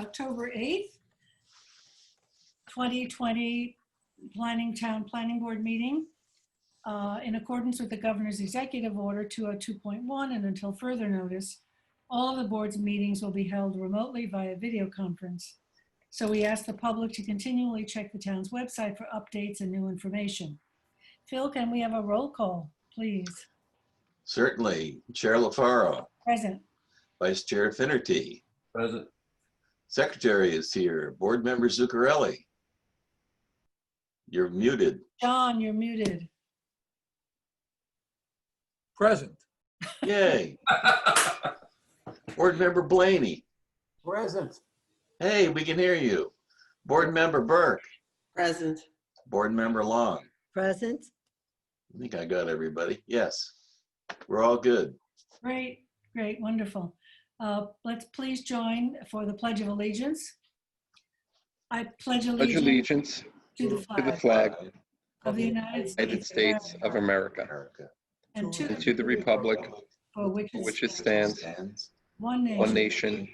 October 8th, 2020 Town Planning Board meeting. In accordance with the Governor's Executive Order 202.1 and until further notice, all of the board's meetings will be held remotely via video conference. So we ask the public to continually check the town's website for updates and new information. Phil, can we have a roll call, please? Certainly. Chair LaFaro. Present. Vice Chair Finnerty. Present. Secretary is here. Board Member Zuccarelli. You're muted. John, you're muted. Present. Yay. Board Member Blaney. Present. Hey, we can hear you. Board Member Burke. Present. Board Member Long. Present. I think I got everybody. Yes, we're all good. Great, great, wonderful. Let's please join for the Pledge of Allegiance. I pledge allegiance to the flag of the United States of America, and to the republic for which it stands, one one nation,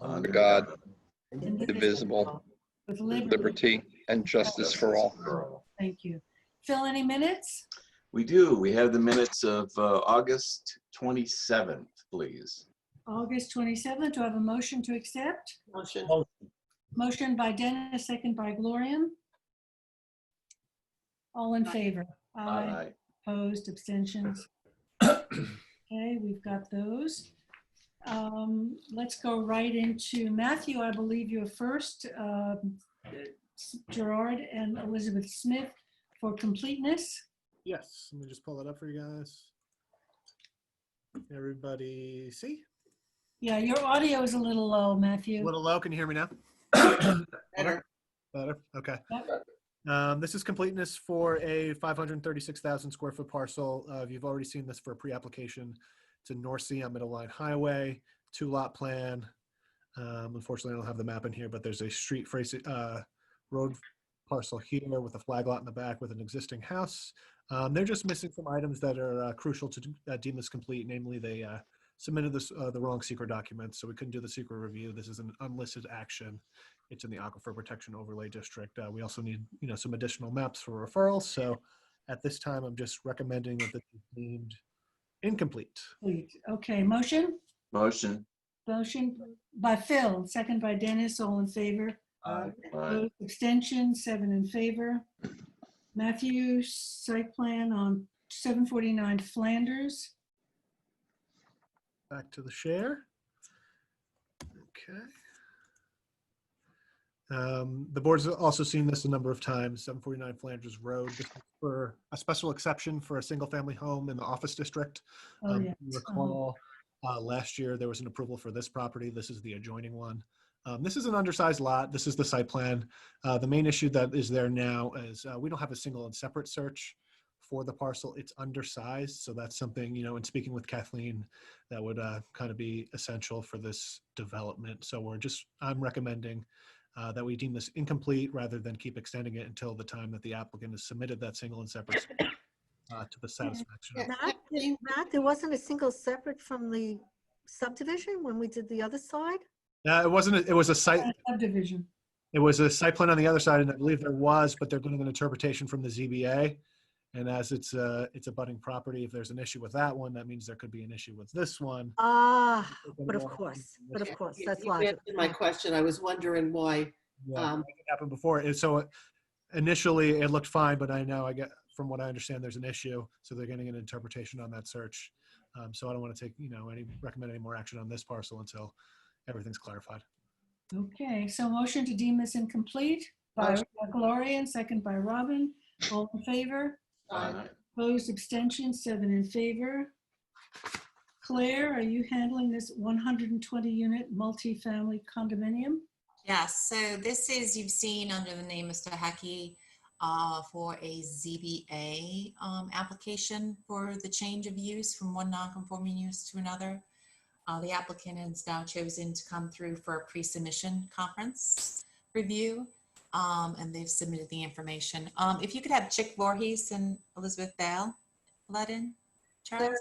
under God, indivisible, with liberty and justice for all. Thank you. Phil, any minutes? We do. We have the minutes of August 27th, please. August 27th. Do I have a motion to accept? Motion. Motion by Dennis, second by Gloria. All in favor? Aye. Opposed, abstentions? Okay, we've got those. Let's go right into Matthew. I believe you're first. Gerard and Elizabeth Smith for completeness. Yes, let me just pull it up for you guys. Everybody see? Yeah, your audio is a little low, Matthew. A little low. Can you hear me now? Better. Better. Okay. Yep. This is completeness for a 536,000 square foot parcel. You've already seen this for a pre-application. It's in North Sea on Middle Line Highway, 2-lot plan. Unfortunately, I don't have the map in here, but there's a street road parcel here with a flag lot in the back with an existing house. They're just missing some items that are crucial to deem this complete. Namely, they submitted the wrong secret documents, so we couldn't do the secret review. This is an unlisted action. It's in the Aquifer Protection Overlay District. We also need, some additional maps for referrals. So at this time, I'm just recommending that this is deemed incomplete. Okay, motion? Motion. Motion by Phil, second by Dennis, all in favor. Aye. Opposed, abstention, 7 in favor. Matthew, site plan on 749 Flanders. Back to the share. Okay. The board's also seen this a number of times, 749 Flanders Road. This is for a special exception for a single family home in the office district. Oh, yes. You recall last year there was an approval for this property. This is the adjoining one. This is an undersized lot. This is the site plan. The main issue that is there now is we don't have a single and separate search for the parcel. It's undersized. So that's something, in speaking with Kathleen, that would kind of be essential for this development. So I'm recommending that we deem this incomplete rather than keep extending it until the time that the applicant has submitted that single and separate to the satisfaction. Matt, there wasn't a single separate from the subdivision when we did the other side? It wasn't. It was a site Subdivision. It was a site plan on the other side, and I believe there was, but they're getting an interpretation from the ZBA. And as it's a budding property, if there's an issue with that one, that means there could be an issue with this one. But of course, that's You logical. answered my question. I was wondering why. Yeah, it happened before. And so initially it looked fine, but from what I understand, there's an issue. So they're getting an interpretation on that search. So I don't want to recommend any more action on this parcel until everything's clarified. Okay, so motion to deem this incomplete by Gloria and second by Robin. All in favor? Aye. Opposed, abstention, 7 in favor. Claire, are you handling this 120 unit multifamily condominium? Yes, so this is, you've seen under the name Mr. Hackey for a ZBA application for the change of use from one non-conforming use to another. The applicant has now chosen to come through for a pre-submission conference review, and they've submitted the information. If you could have Chick Voorhees and Elizabeth Dale let in, Charles?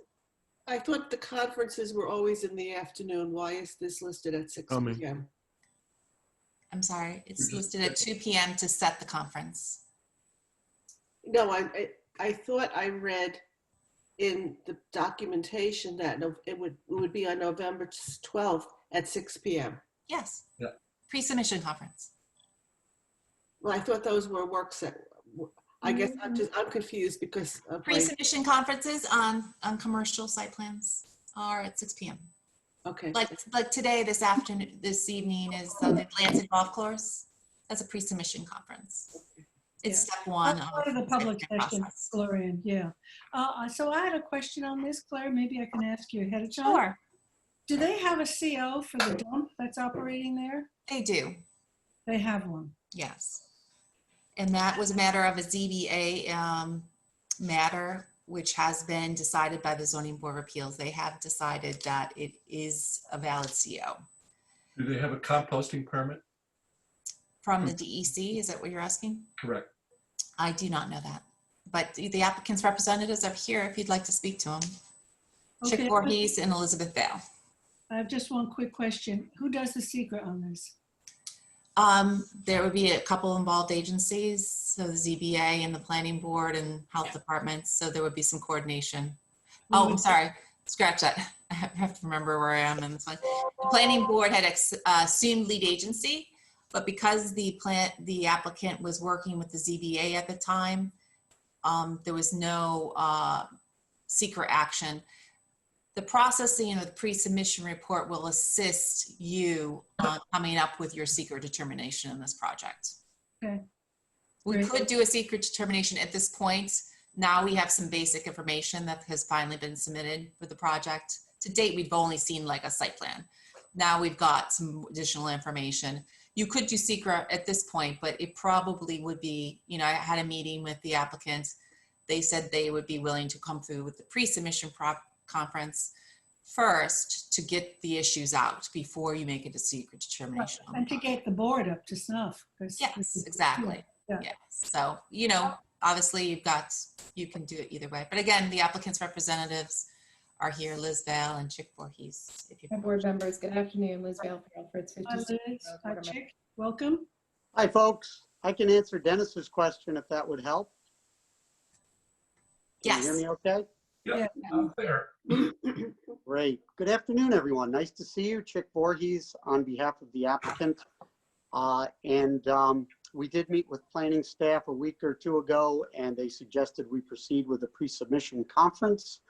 I thought the conferences were always in the afternoon. Why is this listed at 6 p.m.? I'm sorry, it's listed at 2 p.m. to set the conference. No, I thought I read in the documentation that it would be on November 12th at 6 p.m. Yes. Yeah. Pre-submission conference. Well, I thought those were I guess I'm confused because of my, Pre-submission conferences on commercial site plans are at 6 p.m. okay. Like today, this evening is the Atlantic Golf Course. That's a pre-submission conference. It's Yeah. step one That's part of the the public submission session, process. Gloria, yeah. So I had a question on this, Claire, maybe I can ask you ahead of time. Sure, Do they have a CO for the dump that's operating there? they do. They have one. Yes. And that was a matter of a ZBA matter, which has been decided by the Zoning Board of Appeals. They have decided that it is a valid CO. Do they have a composting permit? From the DEC, is that what you're asking? Correct. I do not know that. But the applicant's representatives are here if you'd like to speak to them. Chick Okay. Voorhees and Elizabeth Vale. I have just one quick question. Who does the secret on this? There would be a couple involved agencies, so the ZBA and the planning board and health departments, so there would be some coordination. Oh, I'm sorry, scratch that. I have to remember where I am in this one. The planning board had assumed lead agency, but because the applicant was working with the ZBA at the time, there was no secret action. The processing of the pre-submission report will assist you on coming up with your secret determination in this project. Okay. We Great. could do a secret determination at this point. Now we have some basic information that has finally been submitted for the project. To date, we've only seen like a site plan. Now we've got some additional information. You could do secret at this point, but it probably would be, you know, I had a meeting with the applicant. They said they would be willing to come through with the pre-submission conference first to get the issues out before you make it a secret determination. on the And to get the board up to snuff. 'Cause Yes, this is- exactly. Yeah. Yes. So, you know, obviously you can do it either way. But again, the applicant's representatives are here, Liz Vale and Chick Voorhees. If you Hi, board members. Good afternoon. Liz Vale, Alfred's Hi, 56. Liz. Hi, Chick. Welcome. Hi, folks. I can answer Dennis's question if that would help. Can you hear Yes. me okay? Yeah, I'm clear. Great. Good afternoon, everyone. Nice to see you. Chick Voorhees on behalf of the applicant. We did meet with planning staff a week or two ago, and they suggested we proceed with a pre-submission conference.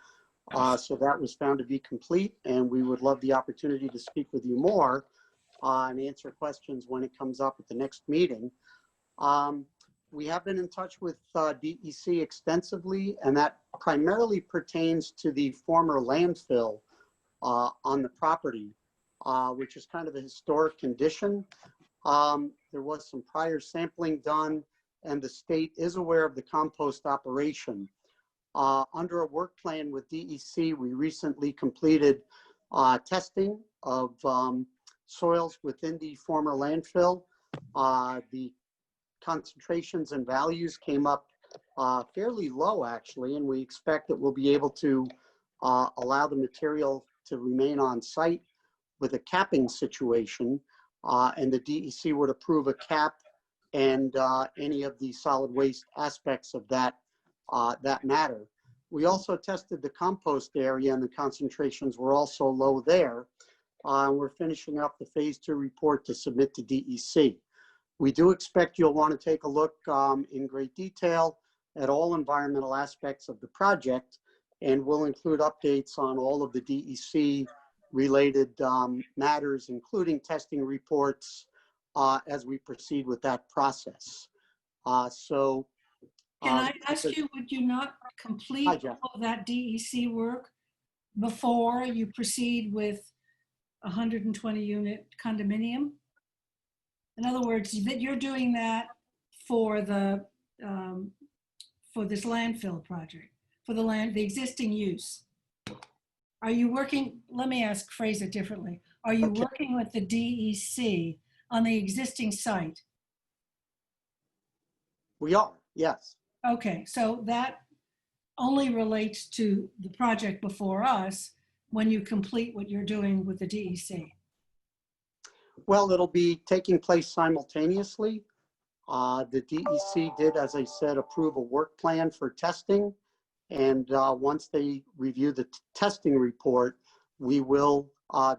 So that was found to be complete, and we would love the opportunity to speak with you more and answer questions when it comes up at the next meeting. We have been in touch with DEC extensively, and that primarily pertains to the former landfill on the property, which is kind of a historic condition. There was some prior sampling done, and the state is aware of the compost operation. Under a work plan with DEC, we recently completed testing of soils within the former landfill. The concentrations and values came up fairly low, actually, and we expect that we'll be able to allow the material to remain on site with a capping situation, and the DEC would approve a cap and any of the solid waste aspects of that matter. We also tested the compost area, and the concentrations were also low there. We're finishing up the phase 2 report to submit to DEC. We do expect you'll want to take a look in great detail at all environmental aspects of the project, and we'll include updates on all of the DEC related matters, including testing reports as we proceed with that process. Can I ask you, would you not complete Hi, Jeff. all of that DEC work before you proceed with 120 unit condominium? In other words, that you're doing that for the for this landfill project, for the existing use. Are you working? Let me phrase it differently. Are you working with the DEC on the existing site? We are, yes. Okay, so that only relates to the project before us when you complete what you're doing with the DEC. Well, it'll be taking place simultaneously. The DEC did, as I said, approve a work plan for testing. And once they review the testing report, we will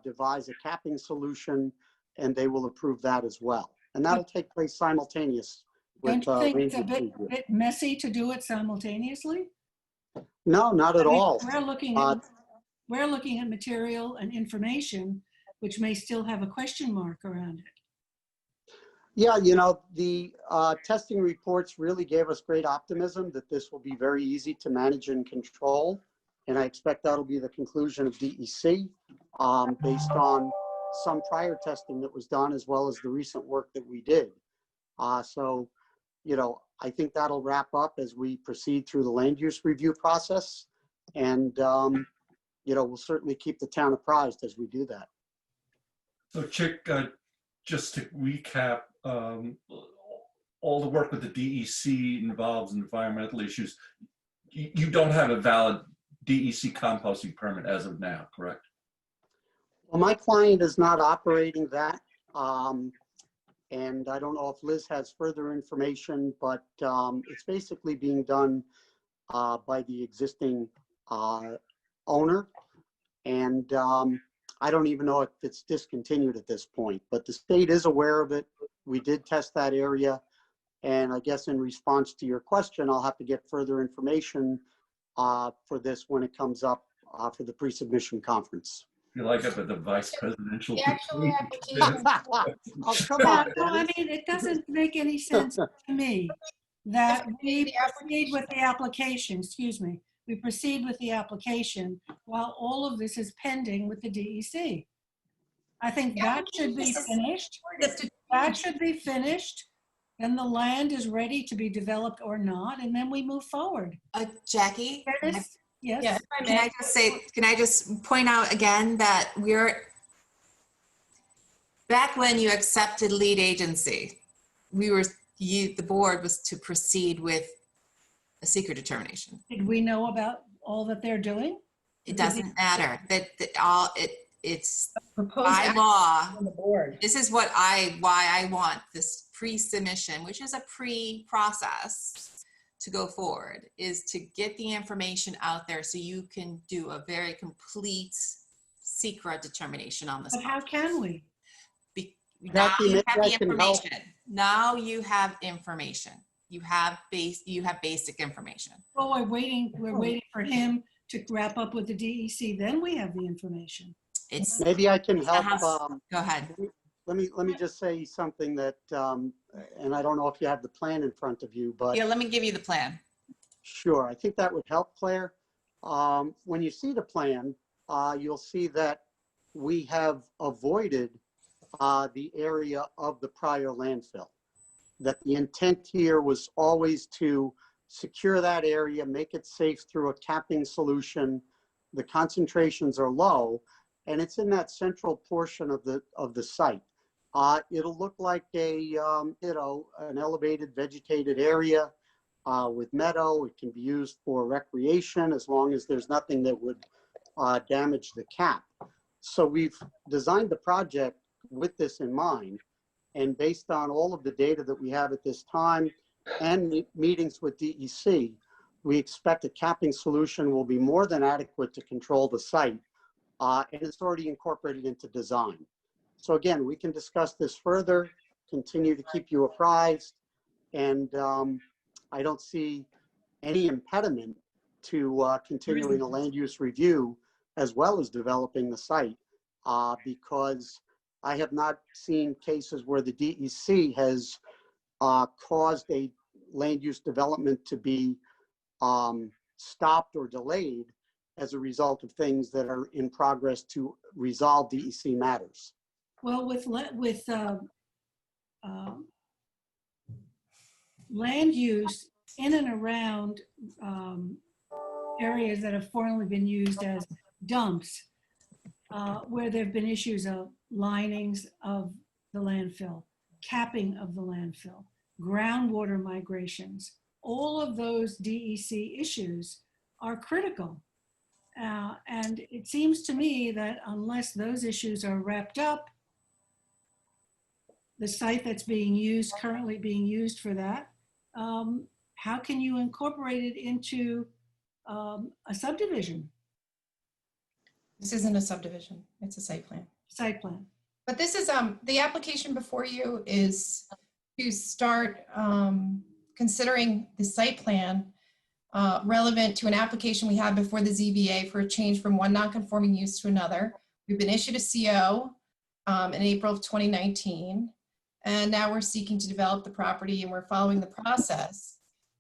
devise a capping solution, and they will approve that as well. And that'll take place simultaneous with Don't you think it's a land use bit, review. bit messy to do it simultaneously? No, not at I mean, all. we're looking at material and information which may still have a question mark around it. Yeah, the testing reports really gave us great optimism that this will be very easy to manage and control. And I expect that'll be the conclusion of DEC based on some prior testing that was done as well as the recent work that we did. So, I think that'll wrap up as we proceed through the land use review process. And, we'll certainly keep the town apprised as we do that. So Chick, just to recap, all the work with the DEC involves environmental issues. You don't have a valid DEC composting permit as of now, correct? Well, my client is not operating that. And I don't know if Liz has further information, but it's basically being done by the existing owner. And I don't even know if it's discontinued at this point, but the state is aware of it. We did test that area. And I guess in response to your question, I'll have to get further information for this when it comes up for the pre-submission conference. I feel like I'm at the vice presidential. The actual application. Oh, come Yeah, on, well, I Dennis. mean, it doesn't make any sense to me that we proceed with the application, excuse me, we proceed with the application while all of this is pending with the DEC. I think that should be finished. That should be finished. Then the land is ready to be developed or not, and then we move forward. Jackie? Dennis? Yes? Yeah, if I Can may. I just say, can I just point out again that back when you accepted lead agency, the board was to proceed with a secret determination. Did we know about all that they're doing? It doesn't matter it's Proposed by action law. on the board. This is why I want this pre-submission, which is a pre-process to go forward, is to get the information out there so you can do a very complete secret determination on this. But how can we? Now Jackie, you maybe have I the can help. information. Now you have information. You have basic information. Well, we're waiting for him to wrap up with the DEC, then we have the information. It's Maybe I can help. go ahead. Let me just say something that, and I don't know if you have the plan in front of you, but Yeah, let me give you the plan. sure, I think that would help, Claire. When you see the plan, you'll see that we have avoided the area of the prior landfill. That the intent here was always to secure that area, make it safe through a capping solution. The concentrations are low, and it's in that central portion of the site. It'll look like an elevated vegetated area with meadow. It can be used for recreation as long as there's nothing that would damage the cap. So we've designed the project with this in mind. And based on all of the data that we have at this time and meetings with DEC, we expect a capping solution will be more than adequate to control the site. And it's already incorporated into design. So again, we can discuss this further, continue to keep you apprised. And I don't see any impediment to continuing a land use review as well as developing the site because I have not seen cases where the DEC has caused a land use development to be stopped or delayed as a result of things that are in progress to resolve DEC matters. Well, with land use in and around areas that have formerly been used as dumps, where there have been issues of linings of the landfill, capping of the landfill, groundwater migrations, all of those DEC issues are critical. And it seems to me that unless those issues are wrapped up, the site that's being used, currently being used for that, how can you incorporate it into a subdivision, This isn't a subdivision, it's a site plan. site plan? But this is, the application before you is to start considering the site plan relevant to an application we had before the ZBA for a change from one non-conforming use to another. We've been issued a CO in April of 2019, and now we're seeking to develop the property and we're following the process.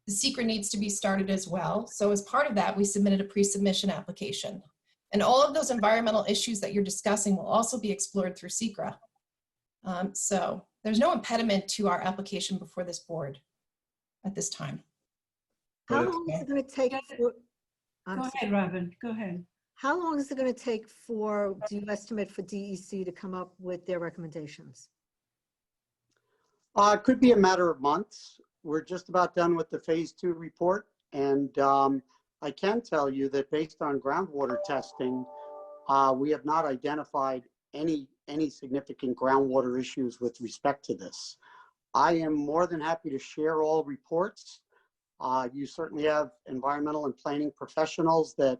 The secret needs to be started as well. So as part of that, we submitted a pre-submission application. And all of those environmental issues that you're discussing will also be explored through SECRA. So there's no impediment to our application before this board at this time. How long is it going to take for, I'm Go sorry. ahead, Robin, go ahead. How long is it going to take for, do you estimate for DEC to come up with their recommendations? It could be a matter of months. We're just about done with the phase 2 report. And I can tell you that based on groundwater testing, we have not identified any significant groundwater issues with respect to this. I am more than happy to share all reports. You certainly have environmental and planning professionals that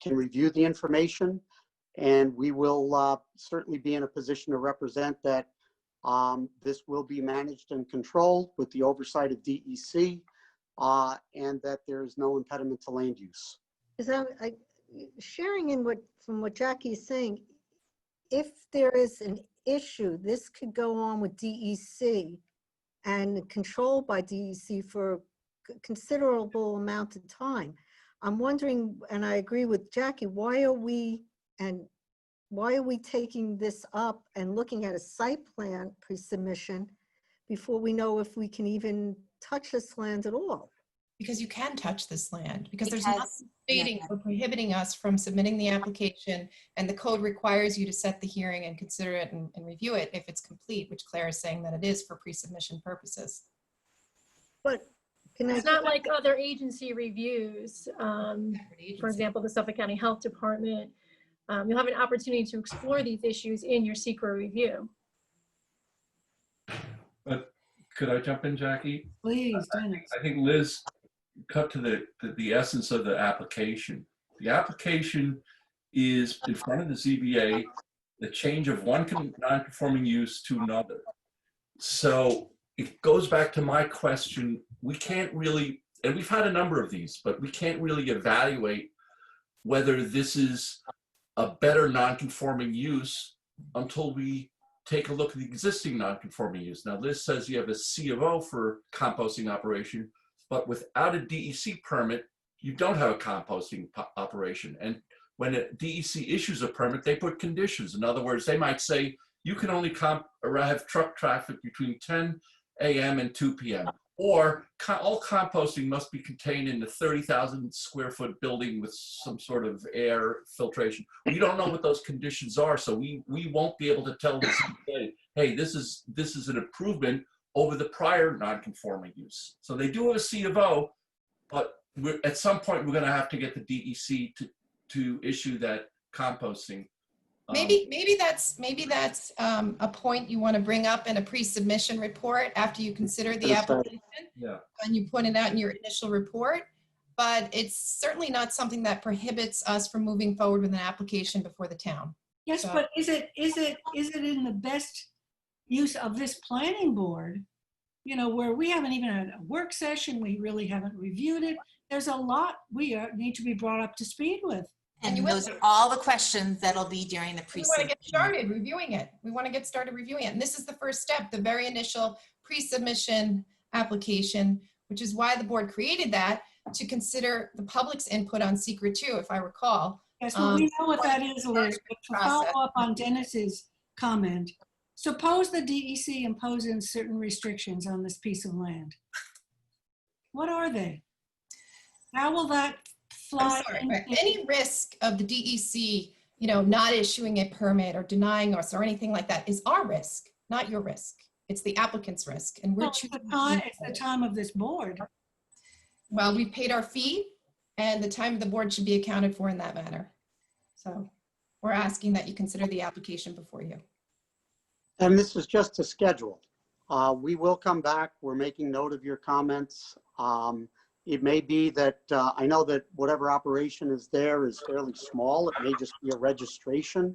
can review the information, and we will certainly be in a position to represent that this will be managed and controlled with the oversight of DEC, and that there is no impediment to land use. Because sharing in from what Jackie is saying, if there is an issue, this could go on with DEC and controlled by DEC for a considerable amount of time. I'm wondering, and I agree with Jackie, why are we taking this up and looking at a site plan pre-submission before we know if we can even touch this land at all? Because you can touch this land, because there's Because- nothing stating or prohibiting us from submitting the application, and the code requires you to set the hearing and consider it and review it if it's complete, which Claire is saying that it is for pre-submission purposes. But can I, It's not like other agency reviews. Separate For agency. example, the Suffolk County Health Department. You'll have an opportunity to explore these issues in your SECRA review. But could I jump in, Jackie? Please, Dennis. I think Liz cut to the essence of the application. The application is in front of the ZBA, the change of one non-conforming use to another. So it goes back to my question. We can't really, and we've had a number of these, but we can't really evaluate whether this is a better non-conforming use until we take a look at the existing non-conforming use. Now, Liz says you have a C of O for composting operation, but without a DEC permit, you don't have a composting operation. And when a DEC issues a permit, they put conditions. In other words, they might say, you can only have truck traffic between 10 a.m. and 2 p.m. Or all composting must be contained in the 30,000 square foot building with some sort of air filtration. We don't know what those conditions are, so we won't be able to tell the CPA, hey, this is an improvement over the prior non-conforming use. So they do have a C of O, but at some point we're going to have to get the DEC to issue that composting. Maybe that's a point you want to bring up in a pre-submission report after you consider the application. Yeah. And you point it out in your initial report, but it's certainly not something that prohibits us from moving forward with an application before the town. Yes, So- but is it in the best use of this planning board, where we haven't even had a work session, we really haven't reviewed it. There's a lot we need to be brought up to speed with. And you will. those are all the questions that'll be during the We want to pre-submission. get started reviewing it. We want to get started reviewing it. And this is the first step, the very initial pre-submission application, which is why the board created that, to consider the public's input on secret too, if I recall. Yes, well, we know what that is, Liz, but to follow Process. up on Dennis's comment, suppose the DEC imposes certain restrictions on this piece of land. What are they? How will that fly? I'm sorry, into- any risk of the DEC, not issuing a permit or denying us or anything like that is our risk, not your risk. It's the applicant's risk. And we're No, it's choosing. it's the time of this board. Well, we paid our fee and the time of the board should be accounted for in that manner. So we're asking that you consider the application before you. And this is just to schedule. We will come back. We're making note of your comments. It may be that, I know that whatever operation is there is fairly small. It may just be a registration.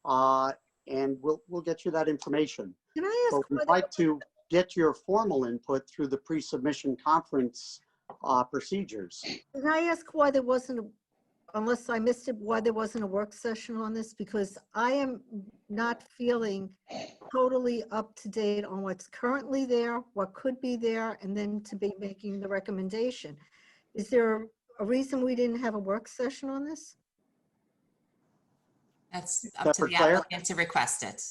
And we'll get you that information. Can I ask But we'd whether, like to get your formal input through the pre-submission conference procedures. can I ask why there wasn't, unless I missed it, why there wasn't a work session on this? Because I am not feeling totally up to date on what's currently there, what could be there, and then to be making the recommendation. Is there a reason we didn't have a work session on this? That's that up to for the Claire? applicant to request it.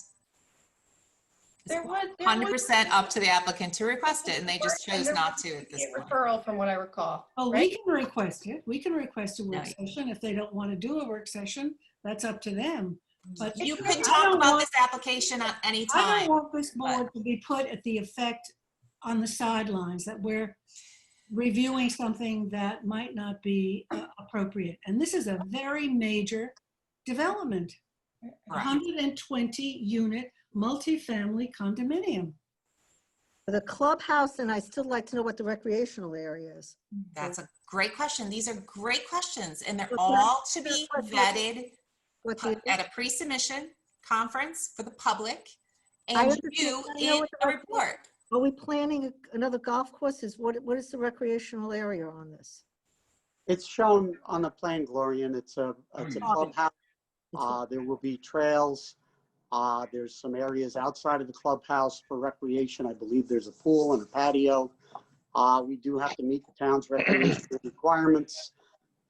There was 100% up to the applicant to request it, and they just chose not to at this a point. referral from what I recall. Oh, right? we can request it. We can request a work Right. session. If they don't want to do a work session, that's up to them. But You I can don't talk about want- this application at any I time. don't want this board to be put at the effect on the sidelines that we're reviewing something that might not be appropriate. And this is a very major development. Correct. 120 unit multifamily condominium. The clubhouse, and I still like to know what the recreational area is. That's a great question. These are great questions, and they're But all to be but- vetted What the, at a pre-submission conference for the public, I and understand. you I know in what a the report. are we planning another golf course? What is the recreational area on this? It's shown on the plan, Gloria, and it's a clubhouse. There will be trails. There's some areas outside of the clubhouse for recreation. I believe there's a pool and a patio. We do have to meet the town's recreation requirements.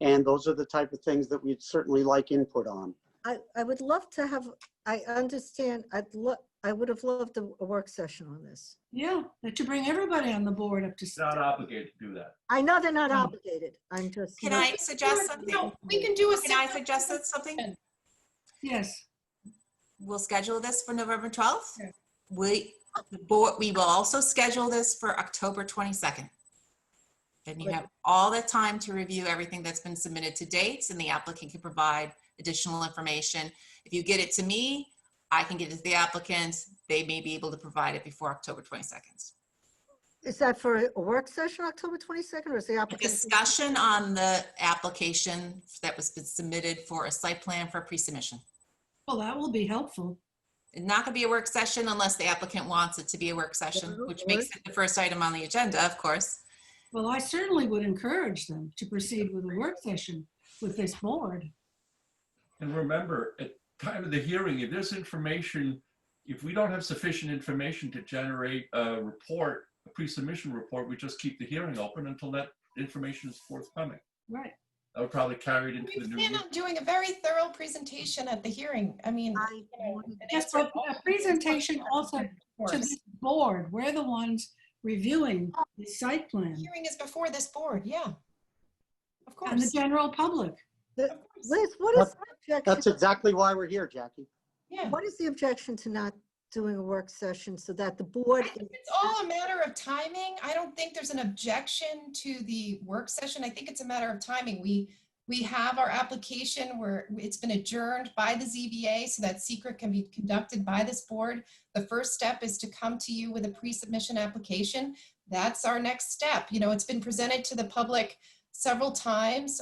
And those are the type of things that we'd certainly like input on. I would love to have, I understand, I would have loved a work session on this. Yeah, that you bring everybody on the board up to. Not obligated to do that. I know they're not obligated. I'm just. Can I suggest something? No, we can do a. Can I simple suggest something? Yes. We'll schedule this for November 12th. Okay. We will also schedule this for October 22nd. Then you have all the time to review everything that's been submitted to date, and the applicant can provide additional information. If you get it to me, I can get it to the applicant. They may be able to provide it before October 22nd. Is that for a work session, October 22nd, or is the A application? discussion on the application that was submitted for a site plan for pre-submission. Well, that will be helpful. It's not going to be a work session unless the applicant wants it to be a work session, Yeah, which makes it the first item on the agenda, of course. Well, I certainly would encourage them to proceed with a work session with this board. And remember, at time of the hearing, if there's information, if we don't have sufficient information to generate a report, a pre-submission report, we just keep the hearing open until that information is forthcoming. Right. That would probably carry it into We the new. plan on doing a very thorough presentation at the hearing. I mean, I you know, wanted- and Yes, answer but all a the presentation questions, also of to course. this board. We're the ones reviewing the site The plan hearing is before this board, yeah. Of and the course. general public. Of course. Liz, what is the That's objection? exactly why we're here, Jackie. Yeah. What is the objection to not doing a work session so that the board? It's all a matter of timing. I don't think there's an objection to the work session. I think it's a matter of timing. We have our application where it's been adjourned by the ZBA so that secret can be conducted by this board. The first step is to come to you with a pre-submission application. That's our next step. You know, it's been presented to the public several times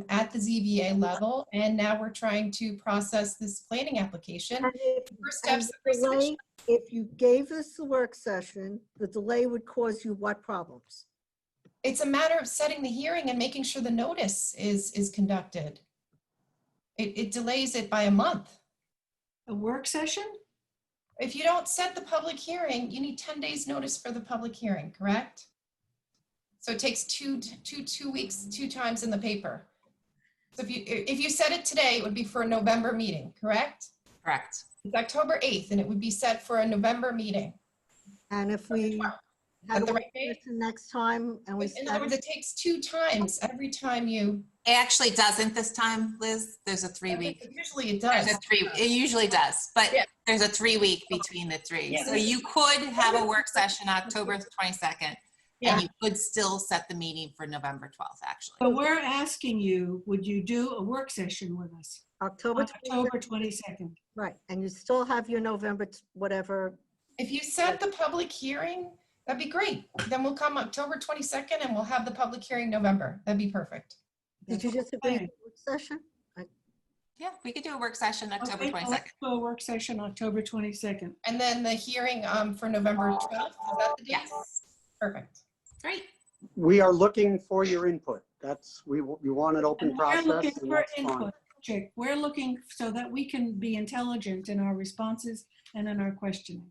at the ZBA level, and now we're trying to process this planning application. And if- First and steps, the the pre-submission. delay, if you gave us the work session, the delay would cause you what problems? It's a matter of setting the hearing and making sure the notice is conducted. It delays it by a month. A work session? If you don't set the public hearing, you need 10 days notice for the public hearing, correct? So it takes two weeks, 2 times in the paper. So if you set it today, it would be for a November meeting, correct? Correct. It's October 8th and it would be set for a November meeting. And if we At had a the work right date? session next time and we In other words, it takes 2 times every time you. It actually doesn't this time, Liz. There's a 3-week. Usually it does. It usually does, but Yeah. there's a 3-week between the three. Yeah. So you could have a work session October 22nd, Yeah. and you could still set the meeting for November 12th, actually. So we're asking you, would you do a work session with us? October On October 22nd, 22nd. right, and you still have your November whatever If you set the public hearing, that'd be great. Then we'll come October 22nd and we'll have the public hearing November. That'd be perfect. Did you just agree to work session? Yeah, we could do a work session October Okay, so 22nd. let's do a work session October 22nd. And then the hearing for November 12th, is that the date? Yes, Perfect. great. We are looking for your input. We want an open And we're process, looking and for that's fine. input, Chick. We're looking so that we can be intelligent in our responses and in our questioning.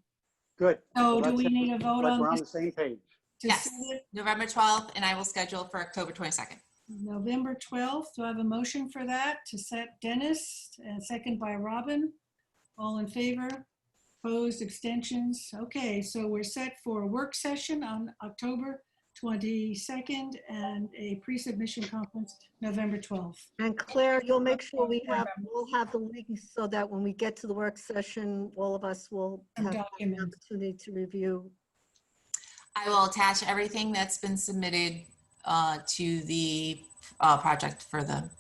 Good. So Well, do we that's- need a vote like we're on on this? the same page. To Yes, set it November 12th, and I will schedule for October 22nd. November 12th, do I have a motion for that to set Dennis and second by Robin? All in favor? Opposed, abstentions? Okay, so we're set for a work session on October 22nd and a pre-submission conference November 12th. And Claire, you'll make sure we'll have the links so that when we get to the work session, all of us will Some have an documents. opportunity to review. I will attach everything that's been submitted to the project for the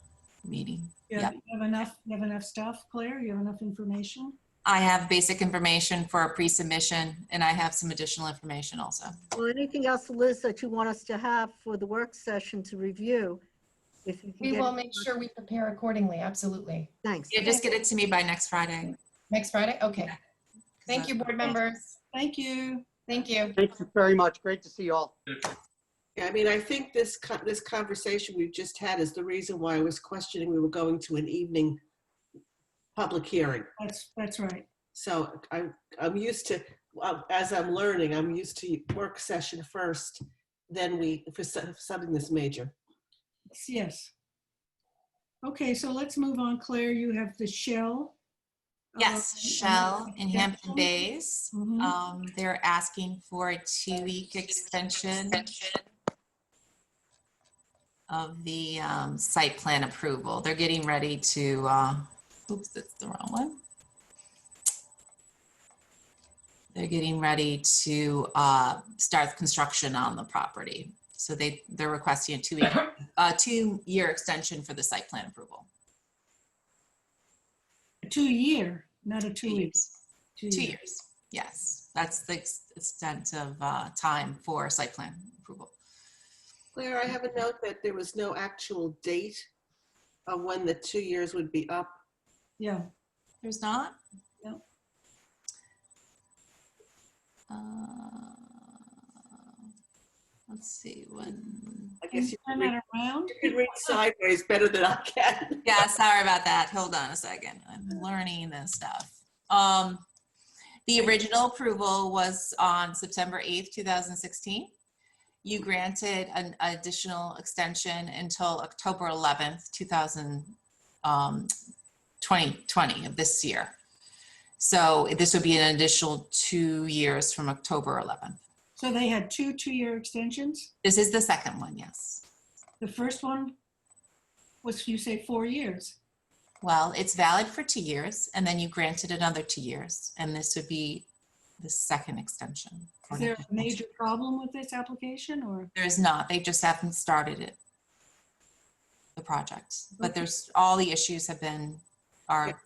meeting. You have enough stuff, Claire? You have enough information? I have basic information for a pre-submission, and I have some additional information also. Well, anything else, Liz, that you want us to have for the work session to review? If you can We get will it- make sure we prepare accordingly. Absolutely. Thanks. Yeah, just get it to me by next Friday. Next Friday? Okay. Thank you, board members. Thank you. Thank you. Thank you very much. Great to see you all. Yeah, I mean, I think this conversation we've just had is the reason why I was questioning we were going to an evening public hearing. That's right. So I'm used to, as I'm learning, I'm used to work session first, then for something this major. Yes. Okay, so let's move on. Claire, you have the Shell. Yes, Shell in Hampton Bays. Mhm. They're asking for a 2-week extension of the site plan approval. They're getting ready to, oops, that's the wrong one. They're getting ready to start construction on the property. So they're requesting a 2-year extension for the site plan approval. A 2-year, not a 2 weeks. 2 years, yes. That's the extent of time for site plan approval. Claire, I have a note that there was no actual date of when the 2 years would be up. Yeah. There's not? No. Let's see when. I guess you Turn that around. can read sideways better than I can. Yeah, sorry about that. Hold on a second. I'm learning this stuff. The original approval was on September 8th, 2016. You granted an additional extension until October 11th, 2020 of this year. So this would be an additional 2 years from October 11th. So they had 2 2-year extensions. This is the second one, yes. The first one was, you say, 4 years. Well, it's valid for 2 years, and then you granted another 2 years, and this would be the second extension. Is there a major problem with this application, or? There is not. They just haven't started it, the project. But there's, all the issues are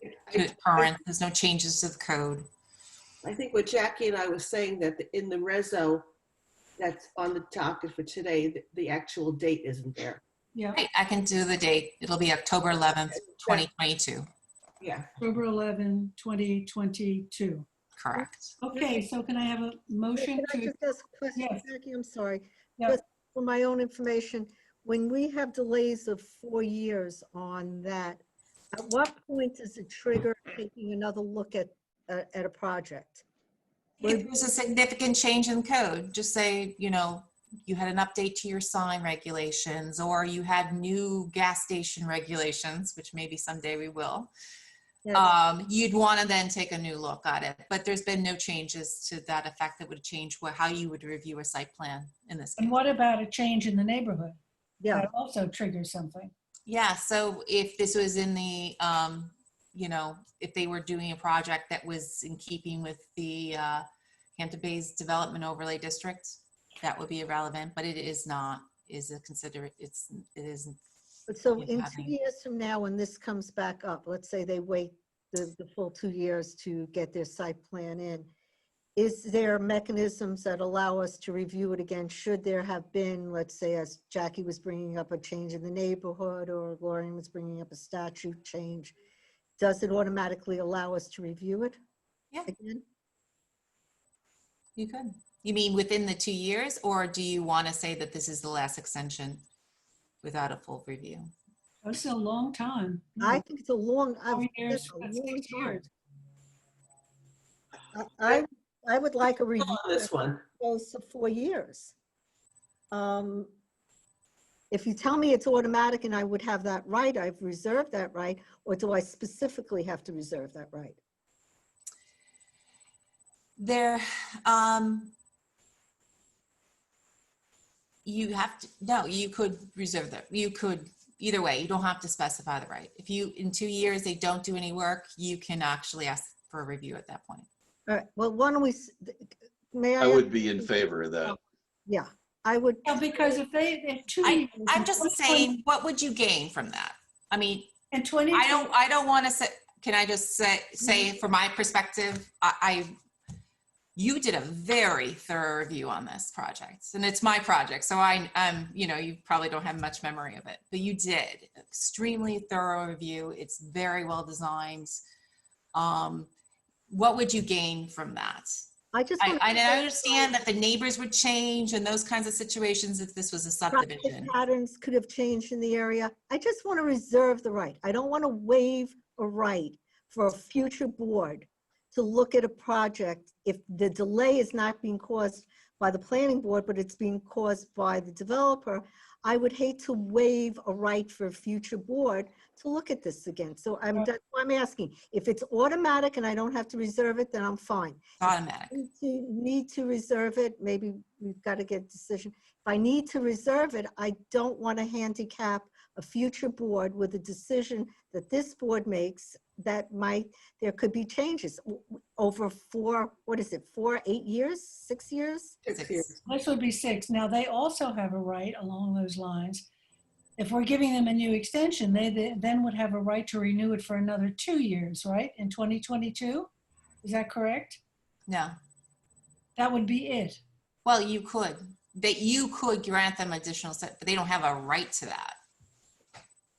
current. There's no changes to the code. I think what Jackie and I was saying that in the reso that's on the docket for today, the actual date isn't there. Yeah, Right, I can do the date. It'll be October 11th, 2022. Yeah. October 11, 2022. Correct. Okay, so can I have a motion Can I to? just ask a question, Yes. Jackie? I'm sorry. Yeah. Just for my own information, when we have delays of 4 years on that, at what point does it trigger taking another look at a project? If there's a significant change in code, just say, you know, you had an update to your sign regulations, or you had new gas station regulations, which maybe someday we will. Yeah. You'd want to then take a new look at it, but there's been no changes to that effect that would change how you would review a site plan in this case. And what about a change in the neighborhood? Yeah. That also triggers something. Yeah, so if this was in the, you know, if they were doing a project that was in keeping with the Hampton Bays Development Overlay District, that would be irrelevant, but it is not, it isn't. But so Yeah, in I 2 mean- years from now, when this comes back up, let's say they wait the full 2 years to get their site plan in, is there mechanisms that allow us to review it again? Should there have been, let's say, as Jackie was bringing up, a change in the neighborhood, or Lauren was bringing up a statute change? Does it automatically allow us to review it? Yeah. Again? You could. You mean within the 2 years, or do you want to say that this is the last extension without a full review? That's a long time. I think it's a long, I've 4 said years, a that's long 6 time. years. I would like a review On this one. that goes to 4 years. If you tell me it's automatic and I would have that right, I've reserved that right, or do I specifically have to reserve that right? There, you have to, no, you could reserve that. You could, either way, you don't have to specify the right. If you, in 2 years, they don't do any work, you can actually ask for a review at that point. All right, well, why don't we, may I? I would be in favor of that. Yeah, I would. Yeah, because if 2 years. I'm just saying, what would you gain from that? I mean, In 20. I don't want to say, can I just say from my perspective, you did a very thorough review on this project, and it's my project. So you probably don't have much memory of it, but you did extremely thorough review. It's very well designed. What would you gain from that? I understand that the neighbors would change and those kinds of situations if this was a subdivision. Traffic patterns could have changed in the area. I just want to reserve the right. I don't want to waive a right for a future board to look at a project if the delay is not being caused by the planning board, but it's being caused by the developer. I would hate to waive a right for a future board to look at this again. So I'm asking, if it's automatic and I don't have to reserve it, then I'm fine. Automatic. If I need to reserve it, maybe we've got to get a decision. If I need to reserve it, I don't want to handicap a future board with a decision that this board makes that there could be changes over 4, 8 years, 6 years? 6 years. This would be 6. Now, they also have a right along those lines. If we're giving them a new extension, they then would have a right to renew it for another 2 years, right? In 2022? Is that correct? No. That would be it. Well, you could grant them additional, but they don't have a right to that.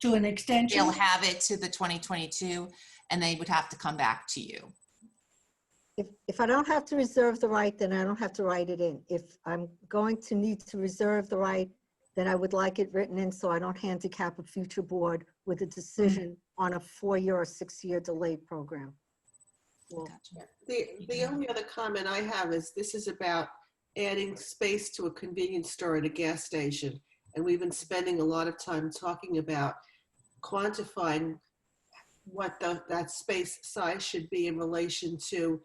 To an extension? They'll have it to the 2022, and they would have to come back to you. If I don't have to reserve the right, then I don't have to write it in. If I'm going to need to reserve the right, then I would like it written in so I don't handicap a future board with a decision on a 4-year or 6-year delayed program. Well, The only other comment I have is this is about adding space to a convenience store at a gas station. And we've been spending a lot of time talking about quantifying what that space size should be in relation to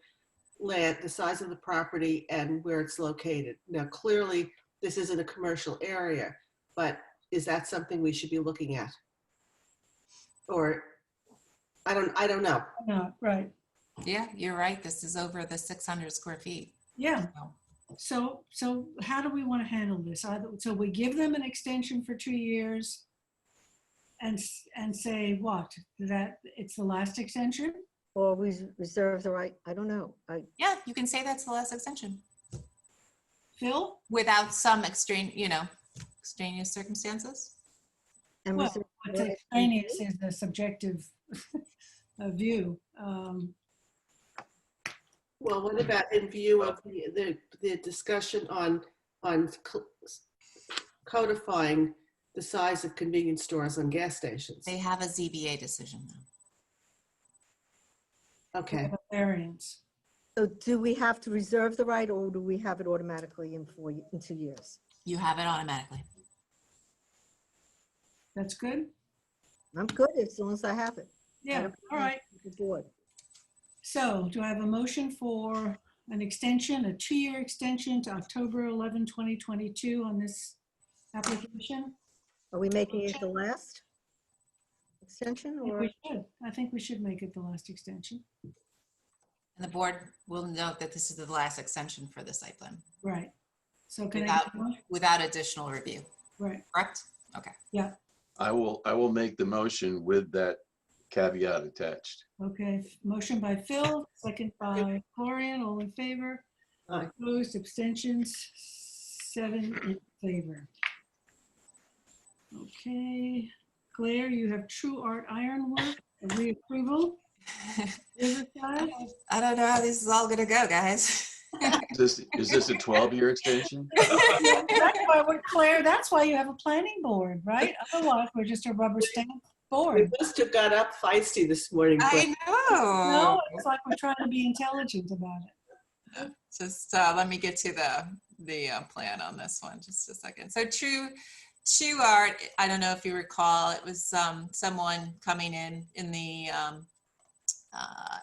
land, the size of the property and where it's located. Now, clearly, this isn't a commercial area, but is that something we should be looking at? Or, I don't know. No, right. Yeah, you're right. This is over the 600 square feet. Yeah. So how do we want to handle this? So we give them an extension for 2 years and say what? That it's the last extension? Or we reserve the right, I don't know. Yeah, you can say that's the last extension. Phil? Without some extraneous circumstances. And Well, reserve what's the right- extraneous is the subjective view. Well, what about in view of the discussion on codifying the size of convenience stores on gas stations? They have a ZBA decision now. Okay. Variance. So do we have to reserve the right, or do we have it automatically in 2 years? You have it automatically. That's good? I'm good as long as I have it. Yeah, all right. The board. So do I have a motion for an extension, a 2-year extension to October 11, 2022 on this application? Are we making it the last extension, or? I think we should make it the last extension. And the board will note that this is the last extension for the site plan. Right. So can without additional review. Right. Correct? Okay. Yeah. I will make the motion with that caveat attached. Okay. Motion by Phil, second by Florian. All in favor? Aye. Opposed, abstentions, 7 in favor. Okay, Claire, you have True Art Ironwork, a reapproval. Riverside, I don't know how this is all gonna go, guys. Is this a 12-year extension? that's why we're Claire, that's why you have a planning board, right? Otherwise, we're just a rubber stamp We board. must have got up feisty this morning. Claire. I know. No, it's like we're trying to be intelligent about it. Just let me get to the plan on this one, just a second. So True Art, I don't know if you recall, it was someone coming in the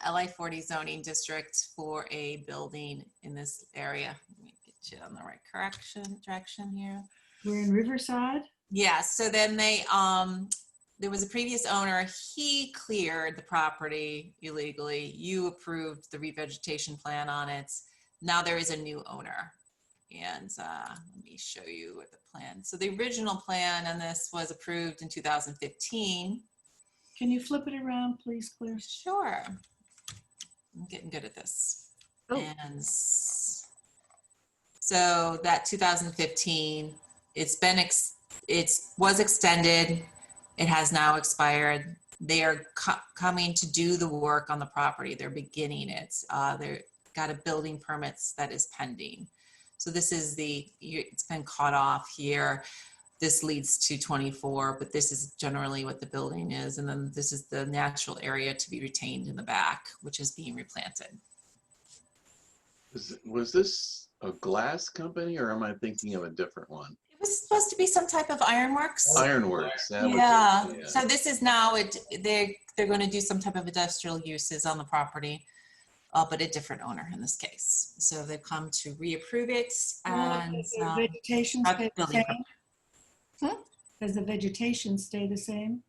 LI 40 zoning district for a building in this area. Let me get you on the right direction here. We're in Riverside. Yeah, so then there was a previous owner, he cleared the property illegally. You approved the revegetation plan on it. Now there is a new owner. And let me show you what the plan. So the original plan on this was approved in 2015. Can you flip it around, please, Claire? Sure. I'm getting good at this. Oh. And so that 2015, it was extended. It has now expired. They are coming to do the work on the property. They're beginning it. They've got a building permits that is pending. So this is it's been caught off here. This leads to 24, but this is generally what the building is. And then this is the natural area to be retained in the back, which is being replanted. Was this a glass company or am I thinking of a different one? It was supposed to be some type of ironworks. Ironworks. that was it, Yeah. So this is now, they're going to do some type of industrial uses on the property, but a different owner in this case. So they've come to reapprove it and Does the vegetation got stay the building same? permit. Does the vegetation stay the same?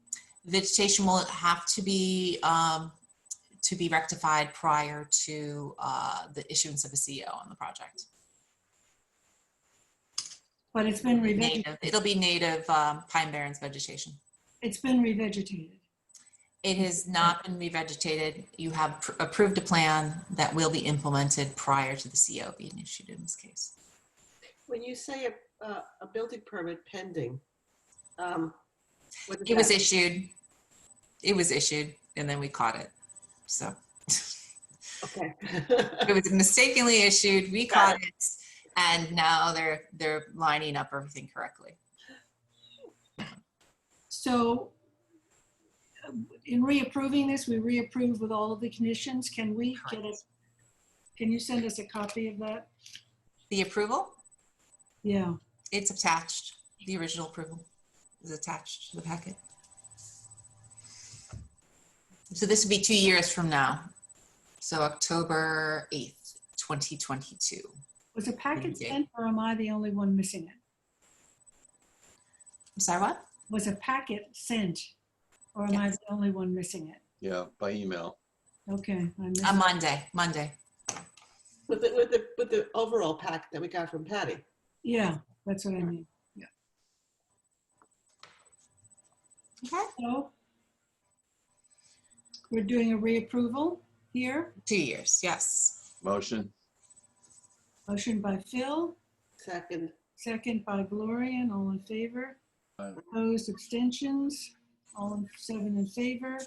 Vegetation will have to be rectified prior to the issuance of a CO on the project. But it's been revegetated. Native, it'll be native pine barrens vegetation. It's been revegetated. It has not been revegetated. You have approved a plan that will be implemented prior to the CO being issued in this case. When you say a building permit pending, what does It was that- issued. It was issued, and then we caught it. So Okay. it was mistakenly issued. We caught it, and now they're lining up everything correctly. So in reapproving this, we reapprove with all of the conditions. Can we get it? Can you send us a copy of that? The approval, Yeah. it's attached. The original approval is attached to the packet. So this would be 2 years from now. So October 8th, 2022. Was a packet Okay. sent or am I the only one missing it? I'm sorry, what? Was a packet sent or am I the only one missing it? Yeah, by email. Okay. I missed On it. Monday. With the overall pack that we got from Patty. Yeah, that's what I mean. Yeah. Okay. So we're doing a reapproval here. 2 years, yes. Motion. Motion by Phil, Second. second by Gloria, and all in favor. Aye. Opposed, abstentions, all 7 in favor.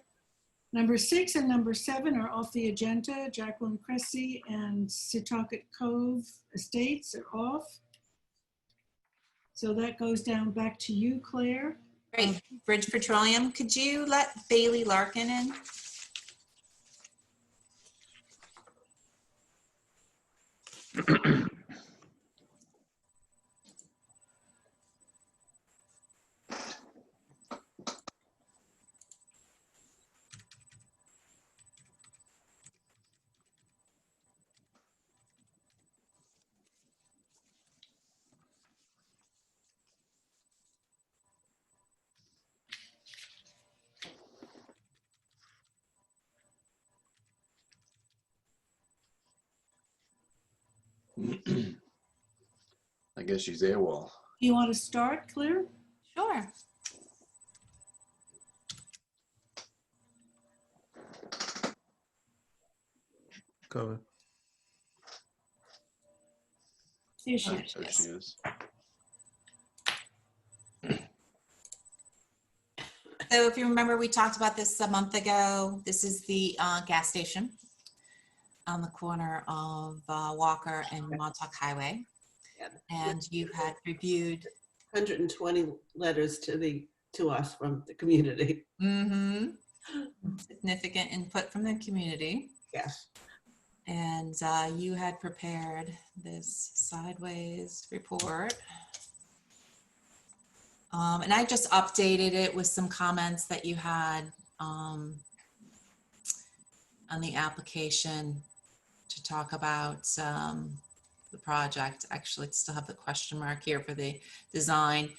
Number 6 and number 7 are off the agenda. Jacqueline Cressy and Setauket Cove Estates are off. So that goes down back to you, Claire. Great. Bridge Petroleum, could you let Bailey Larkin in? I guess she's AWOL. Do you want to start, Claire? Sure. Go ahead. Here she Okay. is. There she is. So if you remember, we talked about this a month ago. This is the gas station on the corner of Walker and Montauk Highway. Yeah. And you had reviewed 120 letters to us from the community. significant input from the community. Yes. And you had prepared this sideways report. And I just updated it with some comments that you had on the application to talk about the project. Actually, I still have the question mark here for the design.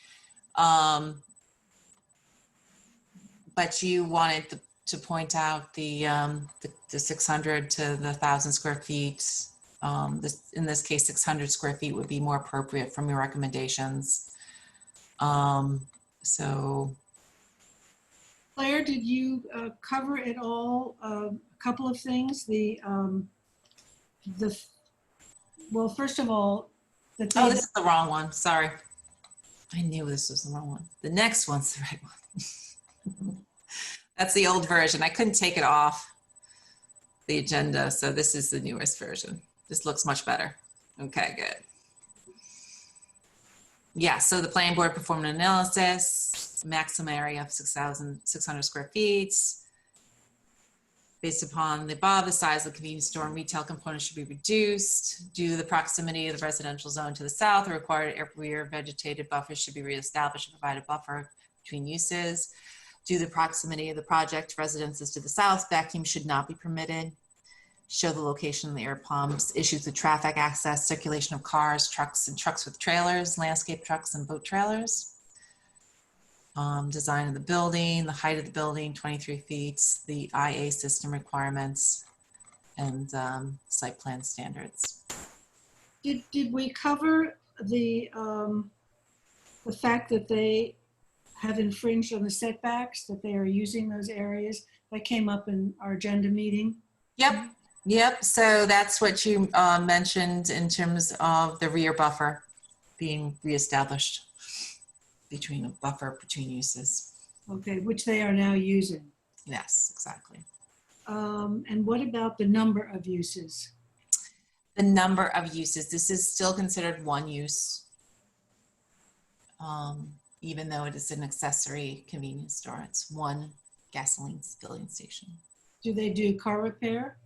But you wanted to point out the 600 to the 1,000 square feet. In this case, 600 square feet would be more appropriate from your recommendations. So Claire, did you cover it all? A couple of things. Well, first of all, oh, this is the wrong one. Sorry. I knew this was the wrong one. The next one's the right one. That's the old version. I couldn't take it off the agenda. So this is the newest version. This looks much better. Okay, good. Yeah, so the planning board performed an analysis, maximum area of 6,600 square feet. Based upon the above, the size of the convenience store and retail component should be reduced. Due to the proximity of the residential zone to the south, the required rear vegetated buffer should be reestablished and provide a buffer between uses. Due to the proximity of the project residences to the south, vacuum should not be permitted. Show the location of the air pumps, issues with traffic access, circulation of cars, trucks, and trucks with trailers, landscape trucks and boat trailers. Design of the building, the height of the building, 23 feet, the IA system requirements, and site plan standards. Did we cover the fact that they have infringed on the setbacks, that they are using those areas? That came up in our agenda meeting. Yep. So that's what you mentioned in terms of the rear buffer being reestablished between a buffer between uses. Okay, which they are now using. Yes, exactly. And what about the number of uses? The number of uses, this is still considered one use, even though it is an accessory convenience store. It's one gasoline filling station. Do they do car repair?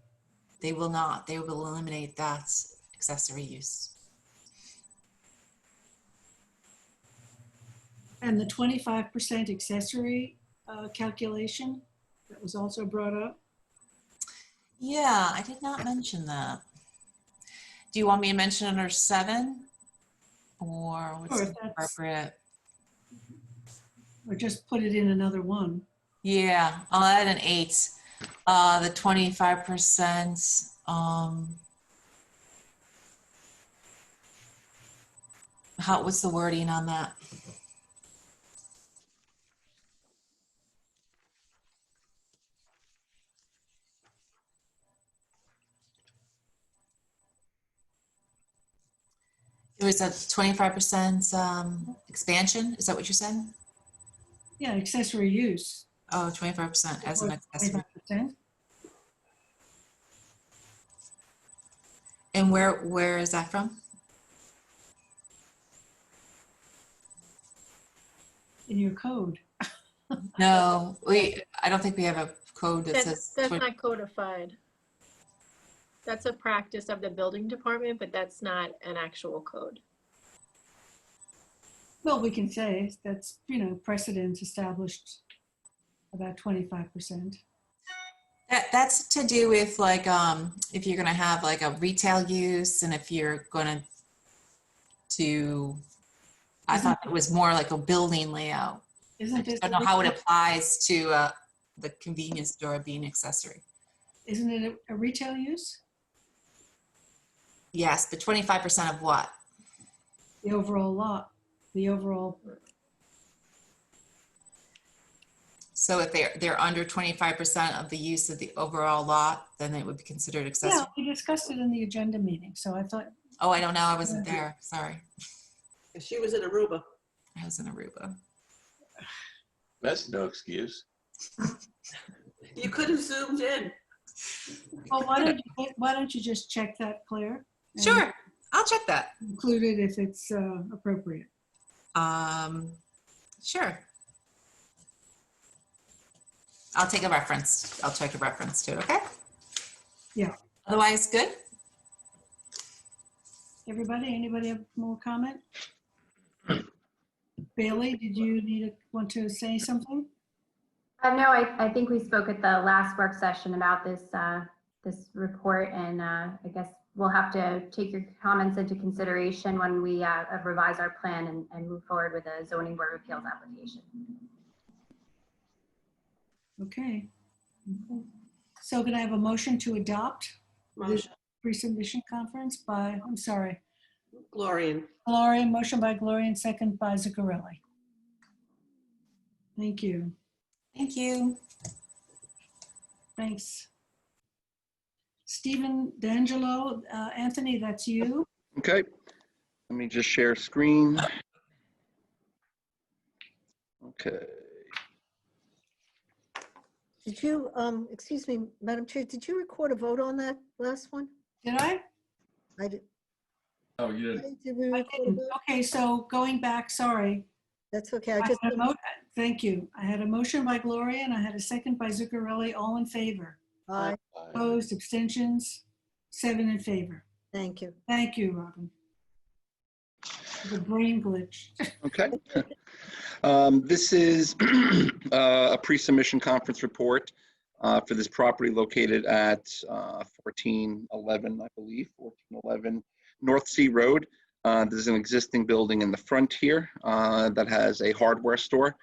They will not. They will eliminate that accessory use. And the 25% accessory calculation that was also brought up? Yeah, I did not mention that. Do you want me to mention it under 7? Or what's Sure, appropriate? Or just put it in another one? Yeah, I'll add an 8. The 25%. What's the wording on that? It was a 25% expansion. Is that what you said? Yeah, accessory use. Oh, 25% as an accessory. 25%. And where is that from? In your code. No, I don't think we have a code that says. That's not codified. That's a practice of the building department, but that's not an actual code. Well, we can say that's, precedent established about 25%. That's to do with like, if you're gonna have like a retail use and if you're gonna I thought it was more like a building layout. I just don't know how it applies to the convenience store being accessory. Isn't it a retail use? Yes, but 25% of what? The overall lot, the overall. So if they're under 25% of the use of the overall lot, then it would be considered accessory. Yeah, we discussed it in the agenda meeting, so I thought Oh, I don't know. I wasn't there. Sorry. She was in Aruba. I was in Aruba. That's no excuse. You could have zoomed in. Well, why don't you just check that, Claire? And Sure. I'll check that. include it if it's appropriate. Sure. I'll take a reference. I'll check a reference to it, okay? Yeah. Otherwise, good? Everybody, anybody have more comment? Bailey, did you want to say something? No, I think we spoke at the last work session about this this report, and I guess we'll have to take your comments into consideration when we revise our plan and move forward with a zoning board of appeals application. Okay. So can I have a motion to adopt this Motion. pre-submission conference by, I'm sorry, Glorian. Gloria, motion by Gloria and second by Zuccarelli. Thank you. Thank you. Thanks. Stephen D'Angelo, Anthony, that's you. Okay, let me just share screen. Okay. Did you, excuse me, Madam Chair, did you record a vote on that last one? Did I? I did. Oh, you did. Did we I record a didn't. vote? Okay, so going back, sorry. That's okay. I just, Thank you. I had a motion by Gloria and I had a second by Zuccarelli, all in favor. aye, Opposed, abstentions, 7 in favor. thank you. Thank you, Robin. The brain glitch. Okay. This is a pre-submission conference report for this property located at 1411, I believe, 1411 North Sea Road. There's an existing building in the front here that has a hardware store.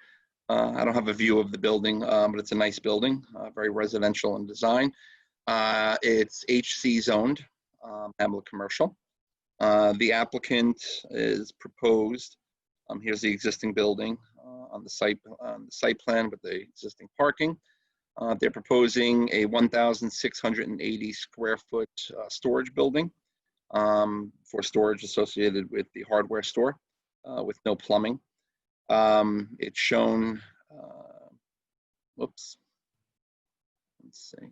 I don't have a view of the building, but it's a nice building, very residential in design. It's HC zoned, Hamlet Commercial. The applicant is proposed, here's the existing building on the site plan with the existing parking. They're proposing a 1,680 square foot storage building for storage associated with the hardware store with no plumbing. It's shown, whoops, let's see.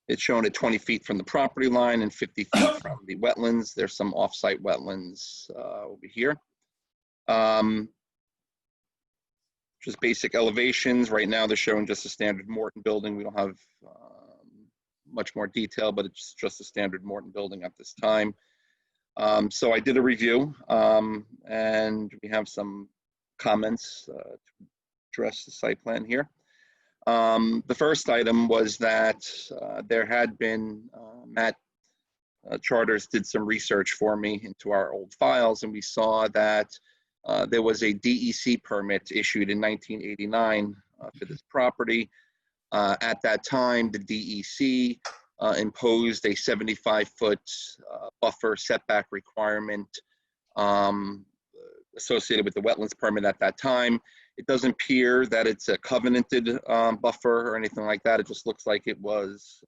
It's shown at 20 feet from the property line and 50 feet from the wetlands. There's some off-site wetlands over here. Just basic elevations. Right now, they're showing just a standard Morton building. We don't have much more detail, but it's just a standard Morton building at this time. So I did a review, and we have some comments to address the site plan here. The first item was that there had been, Matt Charters did some research for me into our old files, and we saw that there was a DEC permit issued in 1989 for this property. At that time, the DEC imposed a 75-foot buffer setback requirement associated with the wetlands permit at that time. It doesn't appear that it's a covenanted buffer or anything like that. It just looks like it was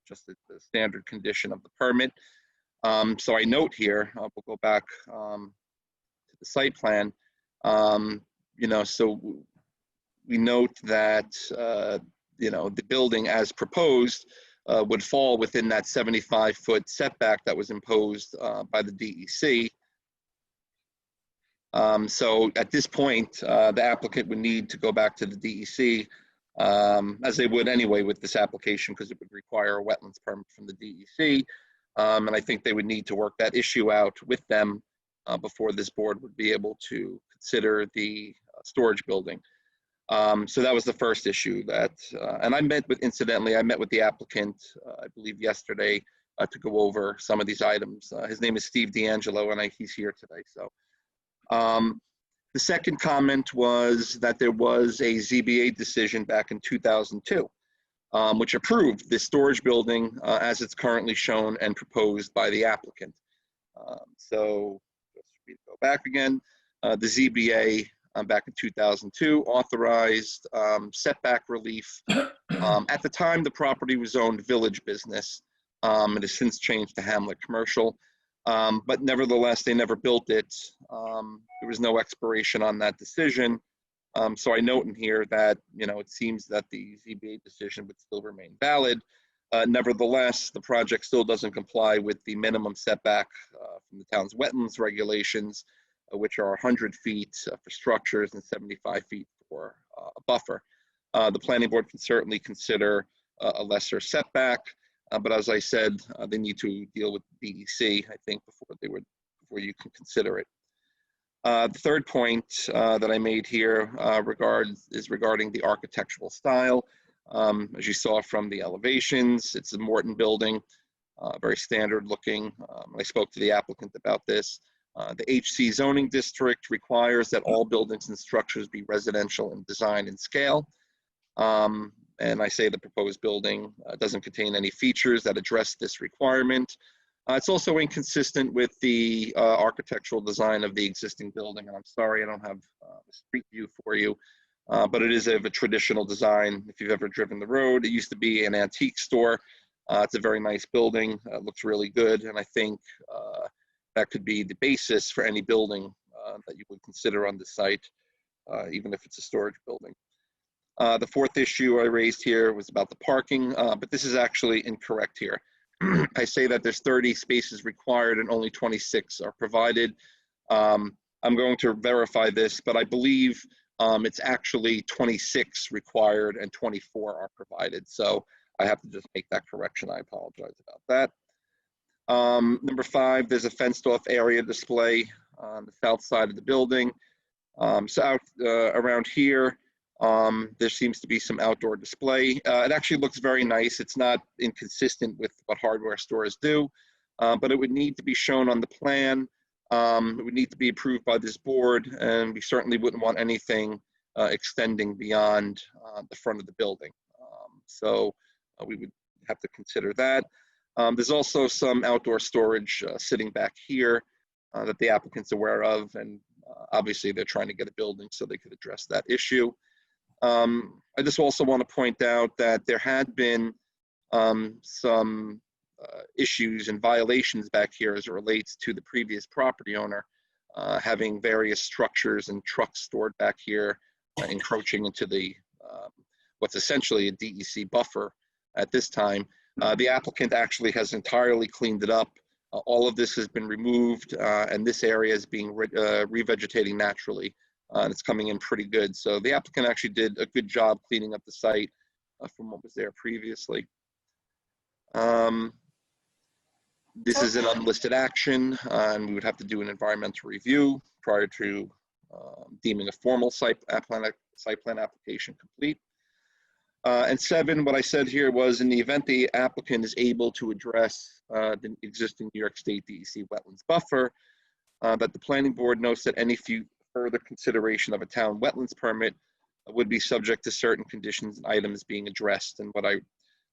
just the standard condition of the permit. So I note here, we'll go back to the site plan, so we note that, the building as proposed would fall within that 75-foot setback that was imposed by the DEC. So at this point, the applicant would need to go back to the DEC, as they would anyway with this application, because it would require a wetlands permit from the DEC. And I think they would need to work that issue out with them before this board would be able to consider the storage building. So that was the first issue that, and I met with the applicant, I believe yesterday, to go over some of these items. His name is Steve D'Angelo, and he's here today. So the second comment was that there was a ZBA decision back in 2002, which approved this storage building as it's currently shown and proposed by the applicant. So just go back again, the ZBA back in 2002 authorized setback relief. At the time, the property was zoned village business. It has since changed to Hamlet Commercial. But nevertheless, they never built it. There was no expiration on that decision. So I note in here that, it seems that the ZBA decision would still remain valid. Nevertheless, the project still doesn't comply with the minimum setback from the town's wetlands regulations, which are 100 feet for structures and 75 feet for a buffer. The planning board can certainly consider a lesser setback, but as I said, they need to deal with DEC, I think, before you can consider it. The third point that I made here is regarding the architectural style. As you saw from the elevations, it's a Morton building, very standard looking. I spoke to the applicant about this. The HC zoning district requires that all buildings and structures be residential in design and scale. And I say the proposed building doesn't contain any features that address this requirement. It's also inconsistent with the architectural design of the existing building. And I'm sorry, I don't have a street view for you, but it is of a traditional design. If you've ever driven the road, it used to be an antique store. It's a very nice building. It looks really good. And I think that could be the basis for any building that you would consider on the site, even if it's a storage building. The fourth issue I raised here was about the parking, but this is actually incorrect here. I say that there's 30 spaces required and only 26 are provided. I'm going to verify this, but I believe it's actually 26 required and 24 are provided. So I have to just make that correction. I apologize about that. Number 5, there's a fenced off area display on the south side of the building. So out around here, there seems to be some outdoor display. It actually looks very nice. It's not inconsistent with what hardware stores do, but it would need to be shown on the plan. It would need to be approved by this board, and we certainly wouldn't want anything extending beyond the front of the building. So we would have to consider that. There's also some outdoor storage sitting back here that the applicant's aware of, and obviously they're trying to get a building so they could address that issue. I just also want to point out that there had been some issues and violations back here as it relates to the previous property owner having various structures and trucks stored back here, encroaching into the what's essentially a DEC buffer at this time. The applicant actually has entirely cleaned it up. All of this has been removed, and this area is being revegetating naturally. And it's coming in pretty good. So the applicant actually did a good job cleaning up the site from what was there previously. This is an unlisted action, and we would have to do an environmental review prior to deeming a formal site plan application complete. And 7, what I said here was, in the event the applicant is able to address the existing New York State DEC wetlands buffer, that the planning board notes that any further consideration of a town wetlands permit would be subject to certain conditions and items being addressed. And what I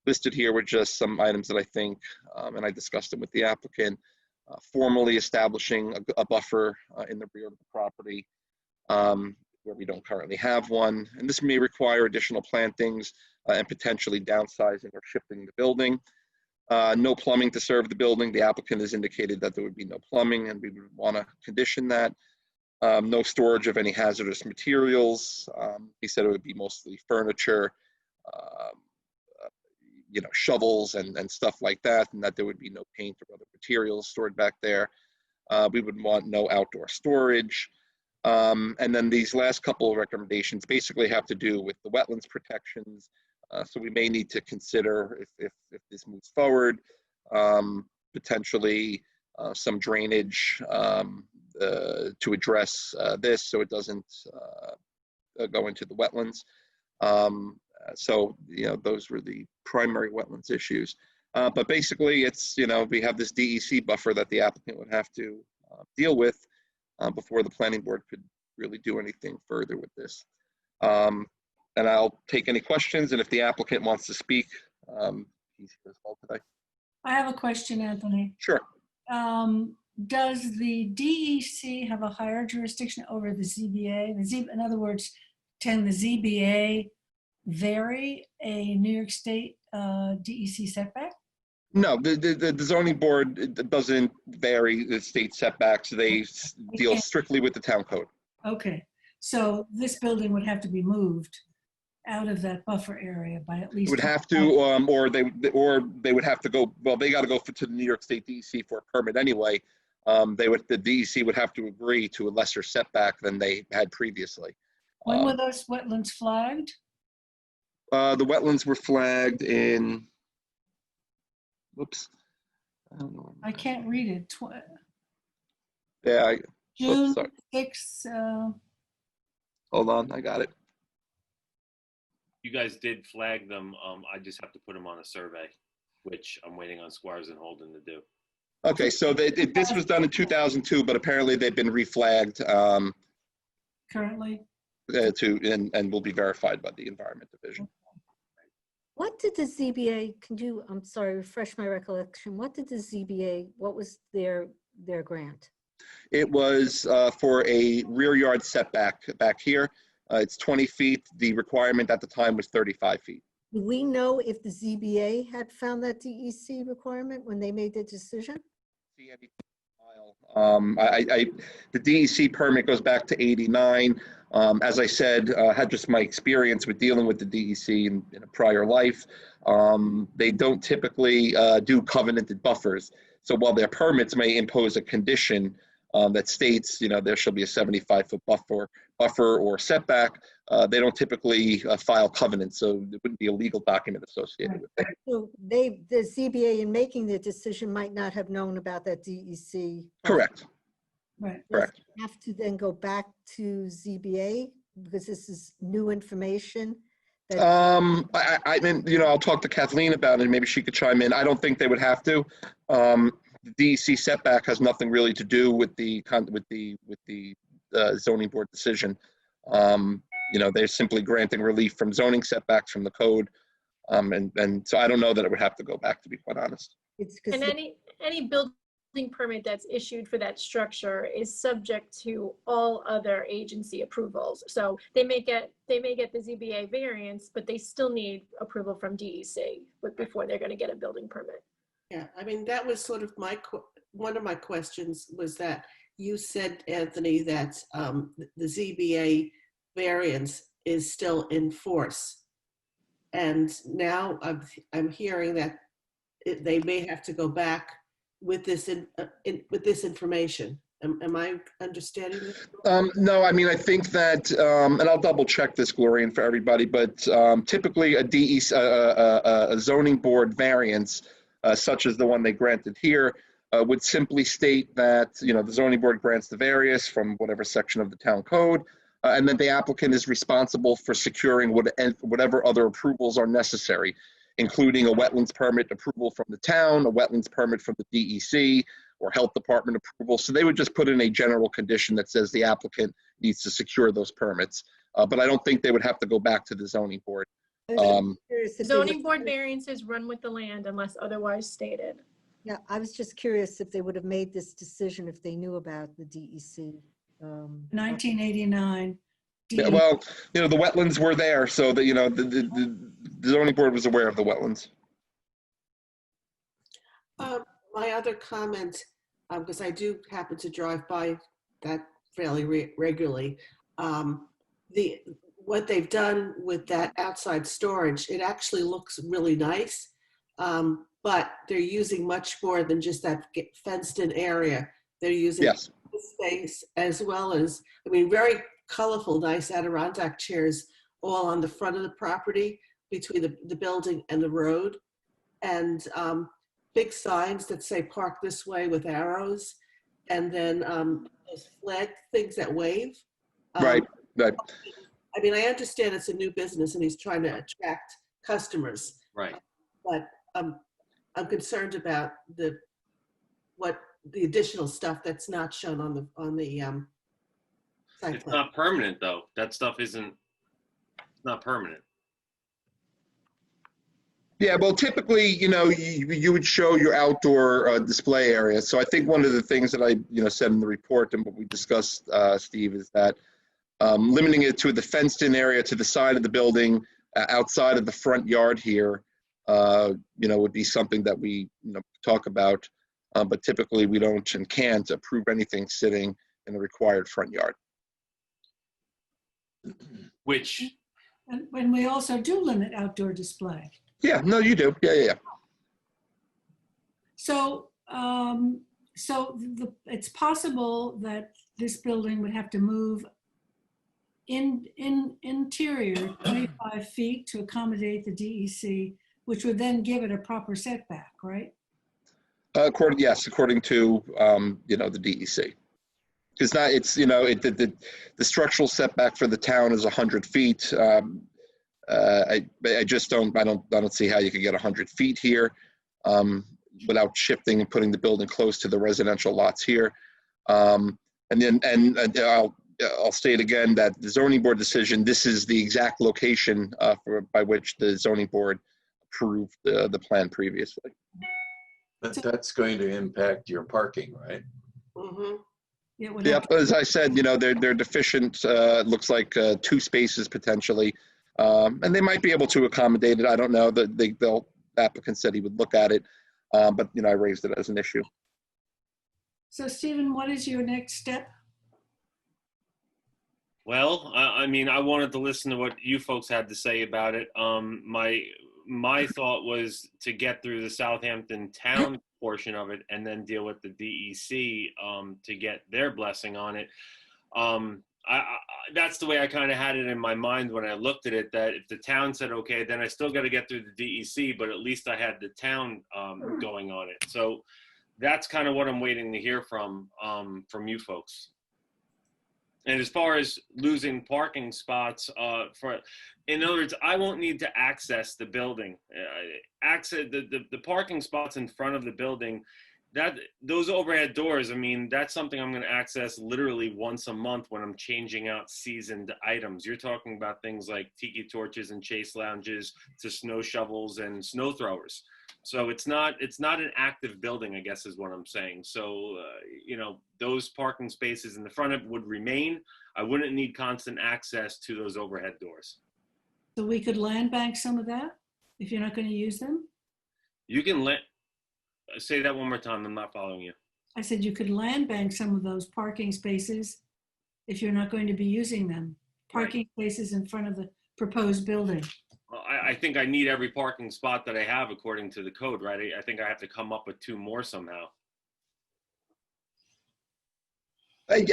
listed here were just some items that I think, and I discussed them with the applicant, formally establishing a buffer in the rear of the property where we don't currently have one. And this may require additional plantings and potentially downsizing or shifting the building. No plumbing to serve the building. The applicant has indicated that there would be no plumbing, and we would want to condition that. No storage of any hazardous materials. He said it would be mostly furniture, shovels and stuff like that, and that there would be no paint or other materials stored back there. We would want no outdoor storage. And then these last couple of recommendations basically have to do with the wetlands protections. So we may need to consider, if this moves forward, potentially some drainage to address this so it doesn't go into the wetlands. So, those were the primary wetlands issues. But basically, it's, we have this DEC buffer that the applicant would have to deal with before the planning board could really do anything further with this. And I'll take any questions, and if the applicant wants to speak, he's here as well today. I have a question, Anthony. Sure. Does the DEC have a higher jurisdiction over the ZBA? In other words, can the ZBA vary a New York State DEC setback? No, the zoning board it doesn't vary the state setbacks. They deal strictly with the town code. Okay, so this building would have to be moved out of that buffer area by at It least. would have to, or they would have to go, well, they got to go to the New York State DEC for a permit anyway. The DEC would have to agree to a lesser setback than they had previously. When were those wetlands flagged? The wetlands were flagged in, whoops. I don't know. I can't read it. Yeah, June sorry. 6th. Hold on, I got it. You guys did flag them. I just have to put them on a survey, which I'm waiting on Squires and Holden to do. Okay, so this was done in 2002, but apparently they've been reflagged Currently? and will be verified by the Environment Division. What did the ZBA, I'm sorry, refresh my recollection. What did the ZBA, what was their grant? It was for a rear yard setback back here. It's 20 feet. The requirement at the time was 35 feet. Do we know if the ZBA had found that DEC requirement when they made their decision? The DEC permit goes back to '89. As I said, had just my experience with dealing with the DEC in a prior life. They don't typically do covenanted buffers. So while their permits may impose a condition that states, there shall be a 75-foot buffer or setback, they don't typically file covenants, so there wouldn't be a legal document associated with it. So the ZBA in making the decision might not have known about that DEC. Correct. Right. Correct. Have to then go back to ZBA because this is new information. I mean, I'll talk to Kathleen about it. Maybe she could chime in. I don't think they would have to. The DEC setback has nothing really to do with the zoning board decision. They're simply granting relief from zoning setbacks from the code, and so I don't know that it would have to go back, to be quite honest. And any building permit that's issued for that structure is subject to all other agency approvals. So they may get the ZBA variance, but they still need approval from DEC before they're going to get a building permit. Yeah, I mean, that was sort of one of my questions was that you said, Anthony, that the ZBA variance is still in force. And now I'm hearing that they may have to go back with this information. Am I understanding this? No, I mean, I think that, and I'll double check this, Gloria, for everybody, but typically a zoning board variance, such as the one they granted here, would simply state that, the zoning board grants the variance from whatever section of the town code, and then the applicant is responsible for securing whatever other approvals are necessary, including a wetlands permit approval from the town, a wetlands permit from the DEC, or health department approval. So they would just put in a general condition that says the applicant needs to secure those permits. But I don't think they would have to go back to the zoning board. Zoning board variances run with the land unless otherwise stated. Yeah, I was just curious if they would have made this decision if they knew about the DEC. 1989. Yeah, well, the wetlands were there, so that the zoning board was aware of the wetlands. My other comment, because I do happen to drive by that fairly regularly, what they've done with that outside storage, it actually looks really nice, but they're using much more than just that fenced-in area. They're using Yes. the space as well as, very colorful, nice Adirondack chairs all on the front of the property between the building and the road, and big signs that say park this way with arrows, and then those flag things that wave. Right. I understand it's a new business and he's trying to attract customers. Right. But I'm concerned about the additional stuff that's not shown on the site It's plan. not permanent though. That stuff isn't not permanent. Yeah, well, typically, you would show your outdoor display area. So I think one of the things that I, said in the report and what we discussed, Steve, is that limiting it to the fenced-in area to the side of the building, outside of the front yard here, would be something that we talk about. But typically we don't and can't approve anything sitting in the required front yard. Which, And when we also do limit outdoor display. Yeah, no, you do. Yeah. So, it's possible that this building would have to move interior 25 feet to accommodate the DEC, which would then give it a proper setback, right? According to the DEC. The structural setback for the town is 100 feet. I don't see how you could get 100 feet here without shifting and putting the building close to the residential lots here. I'll state again that the zoning board decision, this is the exact location by which the zoning board approved the plan previously. That's going to impact your parking, right? Mhm. Yeah, as I said, they're deficient. Looks like 2 spaces potentially, and they might be able to accommodate it. I don't know. The applicant said he would look at it, but I raised it as an issue. So Stephen, what is your next step? well, I mean, I wanted to listen to what you folks had to say about it. My thought was to get through the Southampton town portion of it and then deal with the DEC to get their blessing on it. That's the way I kind of had it in my mind when I looked at it, that if the town said, okay, then I still got to get through the DEC, but at least I had the town going on it. So that's kind of what I'm waiting to hear from you folks. And as far as losing parking spots, in other words, I won't need to access the building. The parking spots in front of the building, those overhead doors, I mean, that's something I'm going to access literally once a month when I'm changing out seasoned items. You're talking about things like tiki torches and chase lounges to snow shovels and snow throwers. So it's not an active building, I guess is what I'm saying. So, those parking spaces in the front of it would remain. I wouldn't need constant access to those overhead doors. So we could land bank some of that if you're not going to use them? You can say that one more time. I'm not following you. I said you could land bank some of those parking spaces if you're not going to be using them. Parking spaces in front of the proposed building. Well, I think I need every parking spot that I have according to the code, right? I think I have to come up with 2 more somehow. Like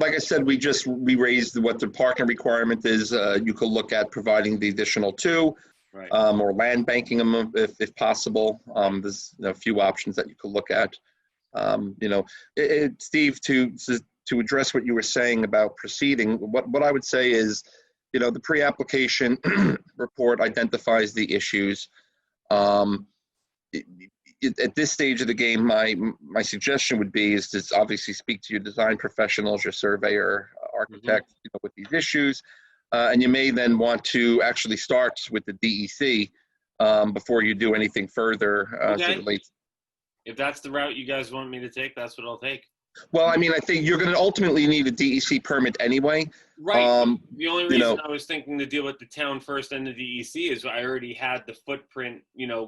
I said, we raised what the parking requirement is. You could look at providing the additional 2, right. Or land banking them if possible. There's a few options that you could look at. Steve, to address what you were saying about proceeding, what I would say is, the pre-application report identifies the issues. At this stage of the game, my suggestion would be is to obviously speak to your design professionals, your surveyor, architect, with these issues, and you may then want to actually start with the DEC before you do anything further as it relates. If that's the route you guys want me to take, that's what I'll take. Well, I mean, I think you're going to ultimately need a DEC permit anyway. Right. The only reason I was thinking to deal with the town first and the DEC is I already had the footprint,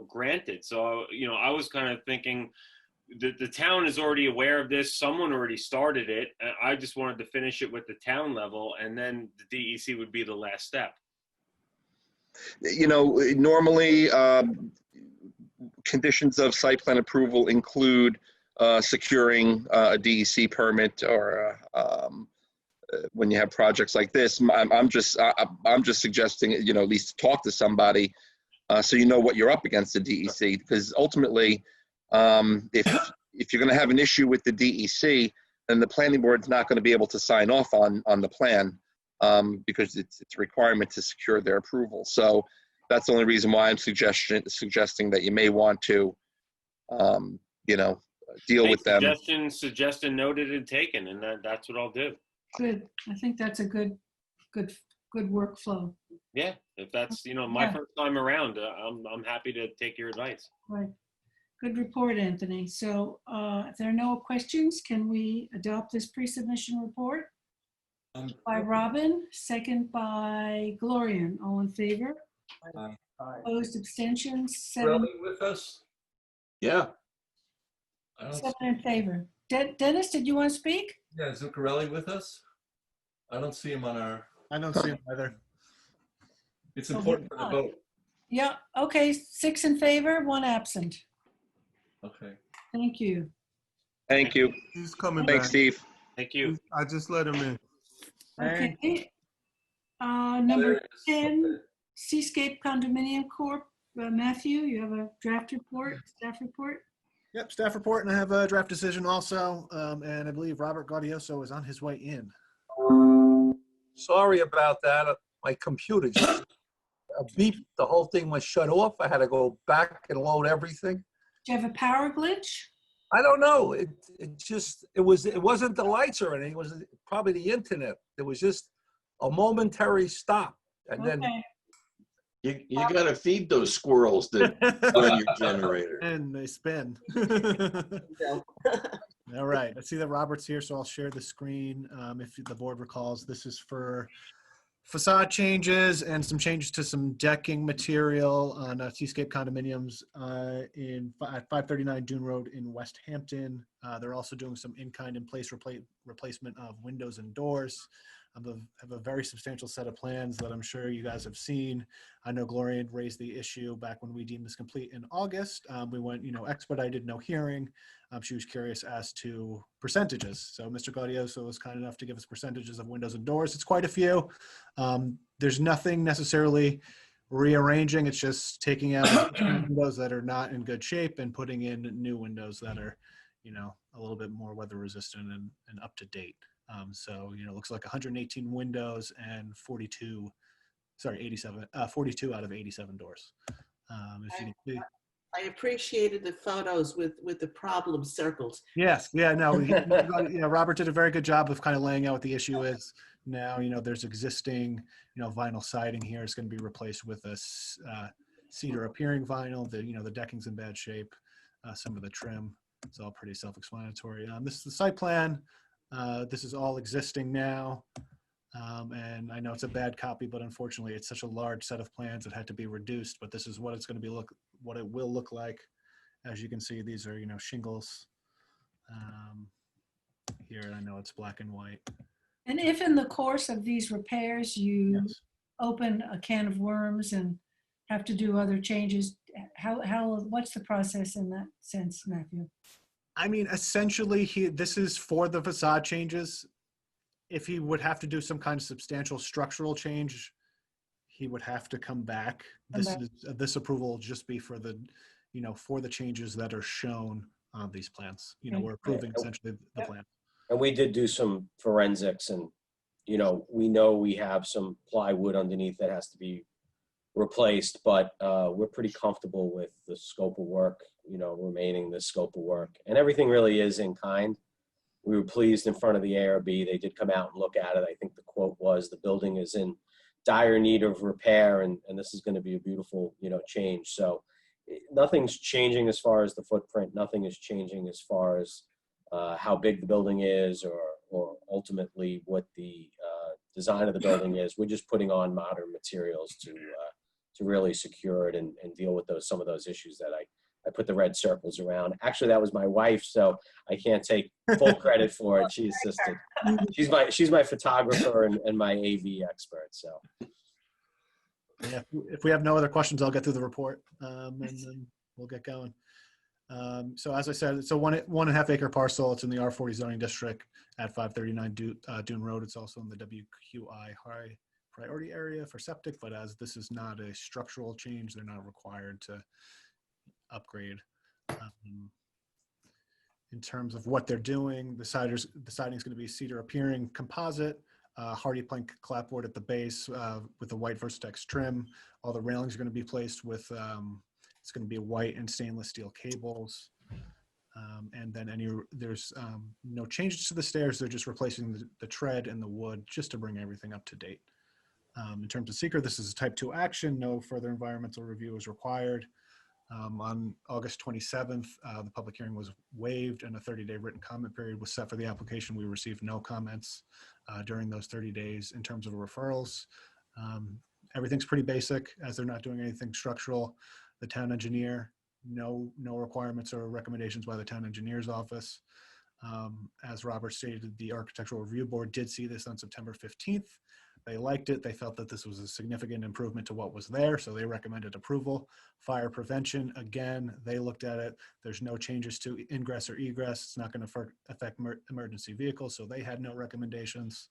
granted. So, I was kind of thinking that the town is already aware of this. Someone already started it. I just wanted to finish it with the town level, and then the DEC would be the last step. Normally, conditions of site plan approval include securing a DEC permit, or when you have projects like this. I'm just suggesting, at least talk to somebody so you know what you're up against the DEC, because ultimately, if you're going to have an issue with the DEC, then the planning board's not going to be able to sign off on the plan because it's a requirement to secure their approval. So that's the only reason why I'm suggesting that you may want to, deal with them. Suggestion noted and taken, and that's what I'll do. Good. I think that's a good workflow. Yeah, if that's my first time around, I'm happy to take your advice. Right. Good report, Anthony. So if there are no questions, can we adopt this pre-submission report? By Robin, second by Glorian. All in favor? Opposed, abstentions, Corelli with us? Yeah. I don't, seven in favor. Dennis, did you want to speak? yeah, is Zuccarelli with us? I don't see him on our, I don't see him either. it's Oh, important for the he's vote. Yeah, okay, 6 in favor, 1 absent. Okay. Thank you. Thank you. He's coming Thanks, back. Steve. Thank you. I just let him in. Okay. Number There it is. 10, Seascape Condominium Corp. Matthew, you have a draft report, staff report? Yep, staff report, and I have a draft decision also. And I believe Robert Gaudioso is on his way in. Sorry about that. My computer just beeped. The whole thing was shut off. I had to go back and load everything. Do you have a power glitch? I don't know. It wasn't the lights or anything. It was probably the internet. It was just a momentary stop. And then Okay. You got to feed those squirrels that run your generator. And they spin. All right, I see that Robert's here, so I'll share the screen. If the board recalls, this is for facade changes and some changes to some decking material on Seascape Condominiums at 539 Dune Road in West Hampton. They're also doing some in-kind, in-place replacement of windows and doors. I have a very substantial set of plans that I'm sure you guys have seen. I know Gloria had raised the issue back when we deemed this complete in August. We went, expedited, no hearing. She was curious as to percentages. So Mr. Gaudioso was kind enough to give us percentages of windows and doors. It's quite a few. There's nothing necessarily rearranging. It's just taking out windows that are not in good shape and putting in new windows that are, a little bit more weather resistant and up to date. So, it looks like 118 windows and 42 out of 87 doors. If you can see. I appreciated the photos with the problem circles. Yes, yeah, no, Robert did a very good job of kind of laying out what the issue is. Now, there's existing, vinyl siding here. It's going to be replaced with a cedar appearing vinyl. The decking's in bad shape. Some of the trim, it's all pretty self-explanatory. This is the site plan. This is all existing now. And I know it's a bad copy, but unfortunately it's such a large set of plans it had to be reduced, but this is what it's going to be what it will look like. As you can see, these are, shingles here. I know it's black and white. And if in the course of these repairs you Yes. open a can of worms and have to do other changes, what's the process in that sense, Matthew? I mean, essentially, this is for the facade changes. If he would have to do some kind of substantial structural change, he would have to come back. This approval will just be for the, for the changes that are shown on these plans. We're approving essentially the plan. And we did do some forensics, and we know we have some plywood underneath that has to be replaced, but we're pretty comfortable with the scope of work, remaining the scope of work, and everything really is in kind. We were pleased in front of the ARB. They did come out and look at it. I think the quote was, the building is in dire need of repair, and this is going to be a beautiful, change. So nothing's changing as far as the footprint. Nothing is changing as far as how big the building is, or ultimately what the design of the building is. We're just putting on modern materials to really secure it and deal with some of those issues that I put the red circles around. Actually, that was my wife, so I can't take full credit for it. She assisted. She's my photographer and my AV expert. So yeah, if we have no other questions, I'll get through the report, and then we'll get going. So as I said, it's a 1.5 acre parcel. It's in the R40 zoning district at 539 Dune Road. It's also in the WQI high priority area for septic, but as this is not a structural change, they're not required to upgrade. In terms of what they're doing, the siding is going to be cedar appearing composite, hardy plank clapboard at the base with the white Versatex trim. All the railings are going to be placed with it's going to be white and stainless steel cables. And then there's no changes to the stairs. They're just replacing the tread and the wood just to bring everything up to date. In terms of seeker, this is a type 2 action. No further environmental review is required. On August 27th, the public hearing was waived and a 30-day written comment period was set for the application. We received no comments during those 30 days in terms of referrals. Everything's pretty basic as they're not doing anything structural. The town engineer, no requirements or recommendations by the town engineer's office. As Robert stated, the Architectural Review Board did see this on September 15th. They liked it. They felt that this was a significant improvement to what was there, so they recommended approval. Fire prevention, again, they looked at it. There's no changes to ingress or egress. It's not going to affect emergency vehicles, so they had no recommendations.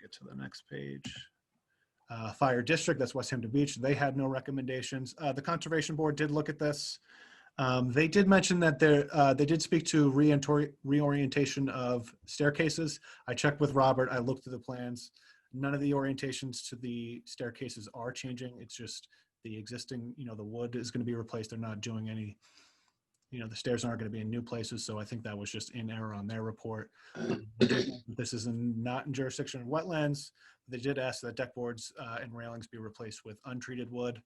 Get to the next page. Fire district, that's West Hampton Beach. They had no recommendations. The Conservation Board did look at this. They did mention that they did speak to reorientation of staircases. I checked with Robert. I looked at the plans. None of the orientations to the staircases are changing. It's just the existing, the wood is going to be replaced. They're not doing any, the stairs aren't going to be in new places. So I think that was just in error on their report. This is not in jurisdiction of wetlands. They did ask that deck boards and railings be replaced with untreated wood.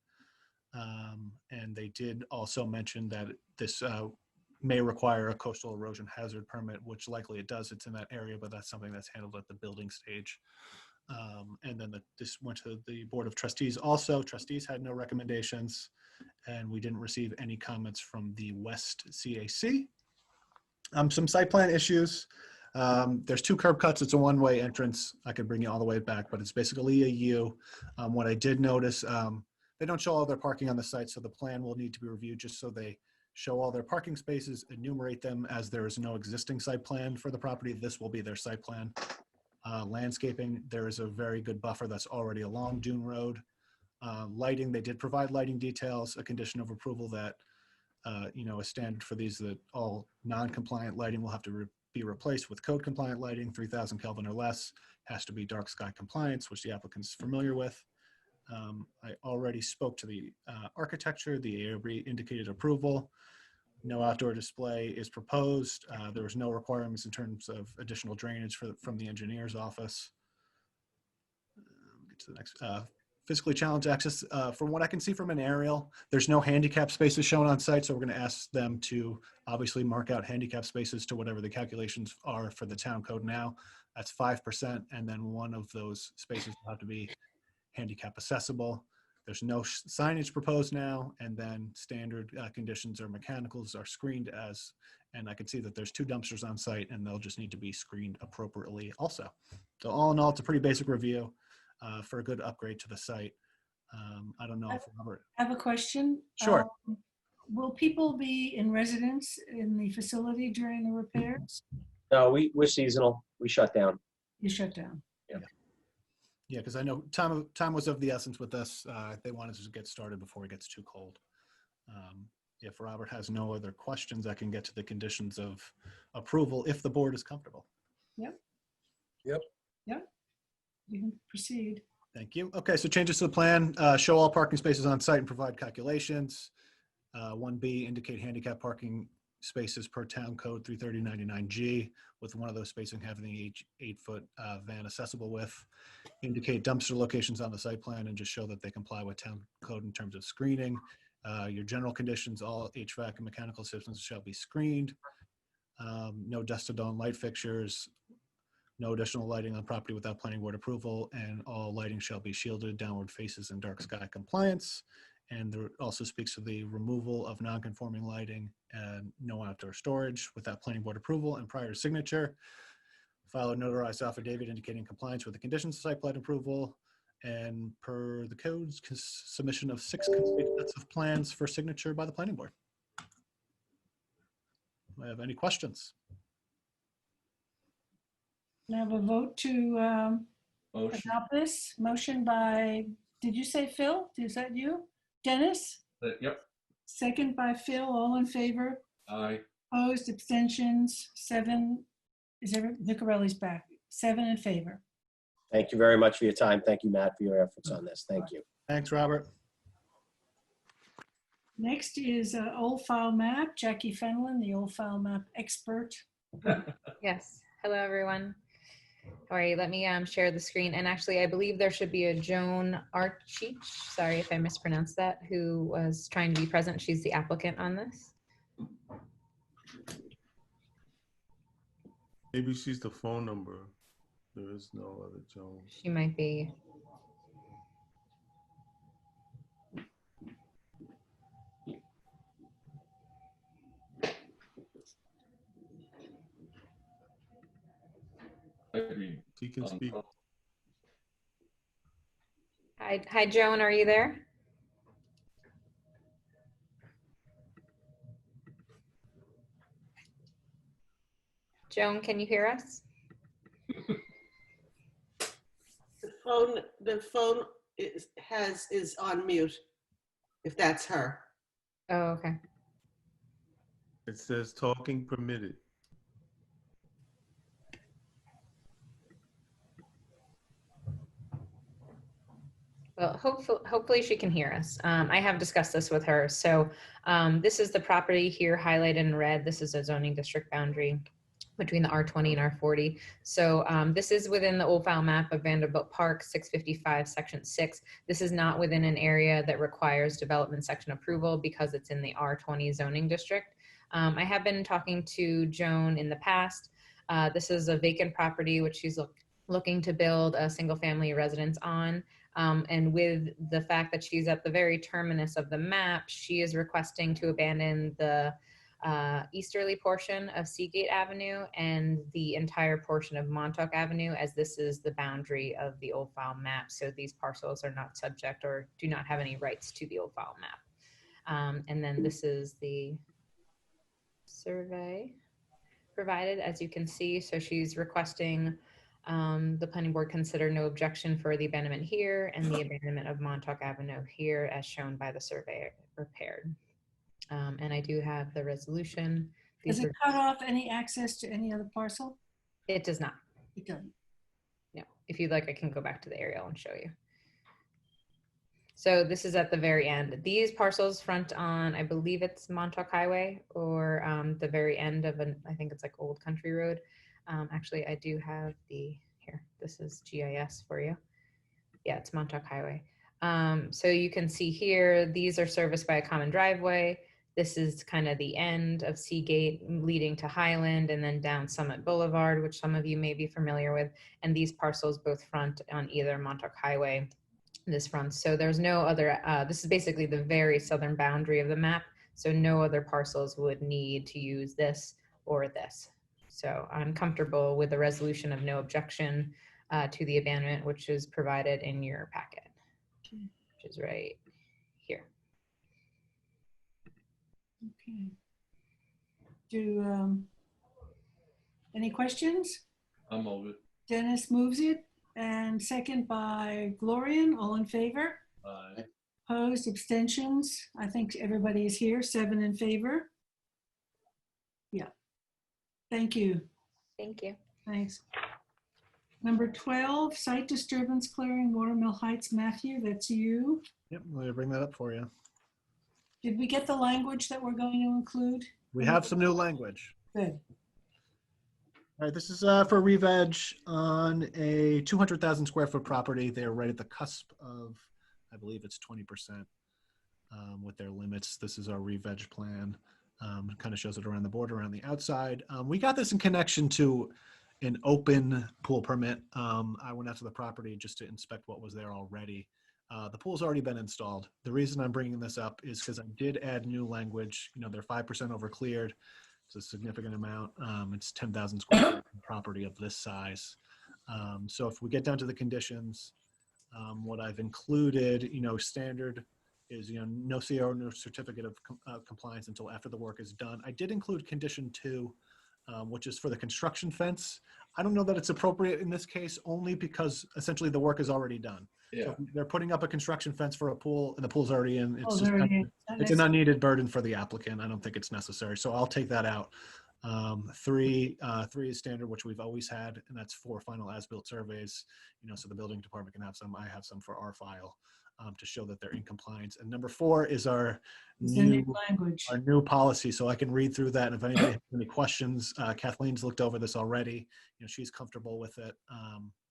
And they did also mention that this may require a coastal erosion hazard permit, which likely it does. It's in that area, but that's something that's handled at the building stage. And then this went to the Board of Trustees also. Trustees had no recommendations, and we didn't receive any comments from the West CAC. Some site plan issues. There's 2 curb cuts. It's a one-way entrance. I could bring you all the way back, but it's basically a U. What I did notice, they don't show all their parking on the site, so the plan will need to be reviewed just so they show all their parking spaces, enumerate them as there is no existing site plan for the property. This will be their site plan. Landscaping, there is a very good buffer that's already along Dune Road. Lighting, they did provide lighting details, a condition of approval that, a standard for these, that all non-compliant lighting will have to be replaced with code compliant lighting, 3000 Kelvin or less, has to be dark sky compliance, which the applicant's familiar with. I already spoke to the architecture. The ARB indicated approval. No outdoor display is proposed. There was no requirements in terms of additional drainage from the engineer's office. Get to the next. Physically challenged access. From what I can see from an aerial, there's no handicap spaces shown on site, so we're going to ask them to obviously mark out handicap spaces to whatever the calculations are for the town code now. That's 5%, and then one of those spaces will have to be handicap accessible. There's no signage proposed now, and then standard conditions or mechanicals are screened as, and I can see that there's 2 dumpsters on site, and they'll just need to be screened appropriately also. So all in all, it's a pretty basic review for a good upgrade to the site. I don't know if Robert. I have a question. Sure. Will people be in residence in the facility during the repairs? No, we're seasonal. We shut down. You shut down. Yeah, because I know time was of the essence with this. They wanted to get started before it gets too cold. If Robert has no other questions, I can get to the conditions of approval if the board is comfortable. Yep. Yep. Yep. You can proceed. Thank you. Okay, so changes to the plan, show all parking spaces on site and provide calculations. 1B, indicate handicap parking spaces per town code 33099G, with one of those spacing having the 8-foot van accessible width. Indicate dumpster locations on the site plan and just show that they comply with town code in terms of screening. Your general conditions, all HVAC and mechanical systems shall be screened. No dusk-to-dawn light fixtures. No additional lighting on property without planning board approval, and all lighting shall be shielded, downward faces, and dark sky compliance. And there also speaks to the removal of non-conforming lighting and no outdoor storage without planning board approval and prior to signature. File a notarized affidavit indicating compliance with the conditions of site plan approval, and per the codes, submission of 6 complete sets of plans for signature by the planning board. Do I have any questions? Can I have a vote to adopt this? Motion by, did you say Phil? Is that you? Dennis? Yep. Second by Phil, all in favor? Aye. Opposed, abstentions, 7. Nicorelli's back. 7 in favor. Thank you very much for your time. Thank you, Matt, for your efforts on this. Thank you. Thanks, Robert. Next is old file map. Jackie Fenlon, the old file map expert. Yes. Hello, everyone. All right, let me share the screen. And actually, I believe there should be a Joan Archich, sorry if I mispronounced that, who was trying to be present. She's the applicant on this. Maybe she's the phone number. There is no other Joan. She might be. He can speak. Hi, Joan, are you there? Joan, can you hear us? The phone is on mute, if that's her. Oh, okay. It says talking permitted. Well, hopefully she can hear us. I have discussed this with her. So this is the property here highlighted in red. This is a zoning district boundary between the R20 and R40. So this is within the old file map of Vanderbilt Park, 655, section 6. This is not within an area that requires development section approval because it's in the R20 zoning district. I have been talking to Joan in the past. This is a vacant property which she's looking to build a single family residence on. And with the fact that she's at the very terminus of the map, she is requesting to abandon the easterly portion of Seagate Avenue and the entire portion of Montauk Avenue, as this is the boundary of the old file map. So these parcels are not subject or do not have any rights to the old file map. And then this is the survey provided, as you can see. So she's requesting the planning board consider no objection for the abandonment here and the abandonment of Montauk Avenue here as shown by the survey prepared. And I do have the resolution. Does it cut off any access to any other parcel? It does not. It doesn't. No. If you'd like, I can go back to the aerial and show you. So this is at the very end. These parcels front on, I believe it's Montauk Highway or the very end of I think it's like Old Country Road. Actually, I do have here, this is GIS for you. Yeah, it's Montauk Highway. So you can see here, these are serviced by a common driveway. This is kind of the end of Seagate leading to Highland and then down Summit Boulevard, which some of you may be familiar with. And these parcels both front on either Montauk Highway, this front. So there's no other, this is basically the very southern boundary of the map. So no other parcels would need to use this or this. So I'm comfortable with the resolution of no objection to the abandonment, which is provided in your packet, which is right here. Okay. Any questions? I'm over it. Dennis moves it and second by Glorian. All in favor? Aye. Opposed, abstentions? I think everybody is here. 7 in favor. Yeah. Thank you. Thank you. Thanks. Number 12, site disturbance clearing, Watermill Heights. Matthew, that's you. Yep, let me bring that up for you. Did we get the language that we're going to include? We have some new language. Good. All right, this is for re-veg on a 200,000 square foot property. They're right at the cusp of, I believe it's 20% with their limits. This is our re-veg plan. Kind of shows it around the border, around the outside. We got this in connection to an open pool permit. I went out to the property just to inspect what was there already. The pool's already been installed. The reason I'm bringing this up is because I did add new language. You know, they're 5% over cleared. It's a significant amount. It's 10,000 square feet property of this size. So if we get down to the conditions, what I've included, you know, standard is, you know, no CO, no certificate of compliance until after the work is done. I did include condition 2, which is for the construction fence. I don't know that it's appropriate in this case, only because essentially the work is already done. Yeah. So they're putting up a construction fence for a pool and the pool's already in. It's, Oh, already in. it's an unneeded burden for the applicant. I don't think it's necessary. So I'll take that out. 3 is standard, which we've always had, and that's 4 final as-built surveys. You know, so the building department can have some. I have some for our file to show that they're in compliance. And number 4 is our new language, our new policy. So I can read through that. And if anybody has any questions, Kathleen's looked over this already. You know, she's comfortable with it,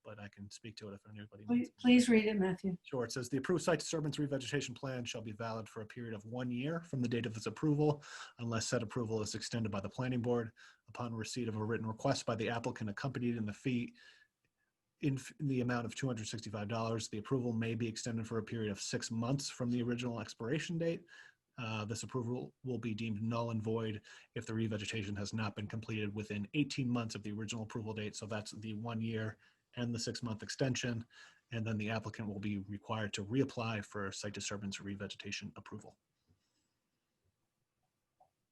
but I can speak to it if anybody needs. Please read it, Matthew. Sure. It says the approved site disturbance revegetation plan shall be valid for a period of 1 year from the date of its approval, unless said approval is extended by the planning board. Upon receipt of a written request by the applicant accompanied in the fee in the amount of $265, the approval may be extended for a period of 6 months from the original expiration date. This approval will be deemed null and void if the revegetation has not been completed within 18 months of the original approval date. So that's the 1 year and the 6-month extension. And then the applicant will be required to reapply for site disturbance or revegetation approval.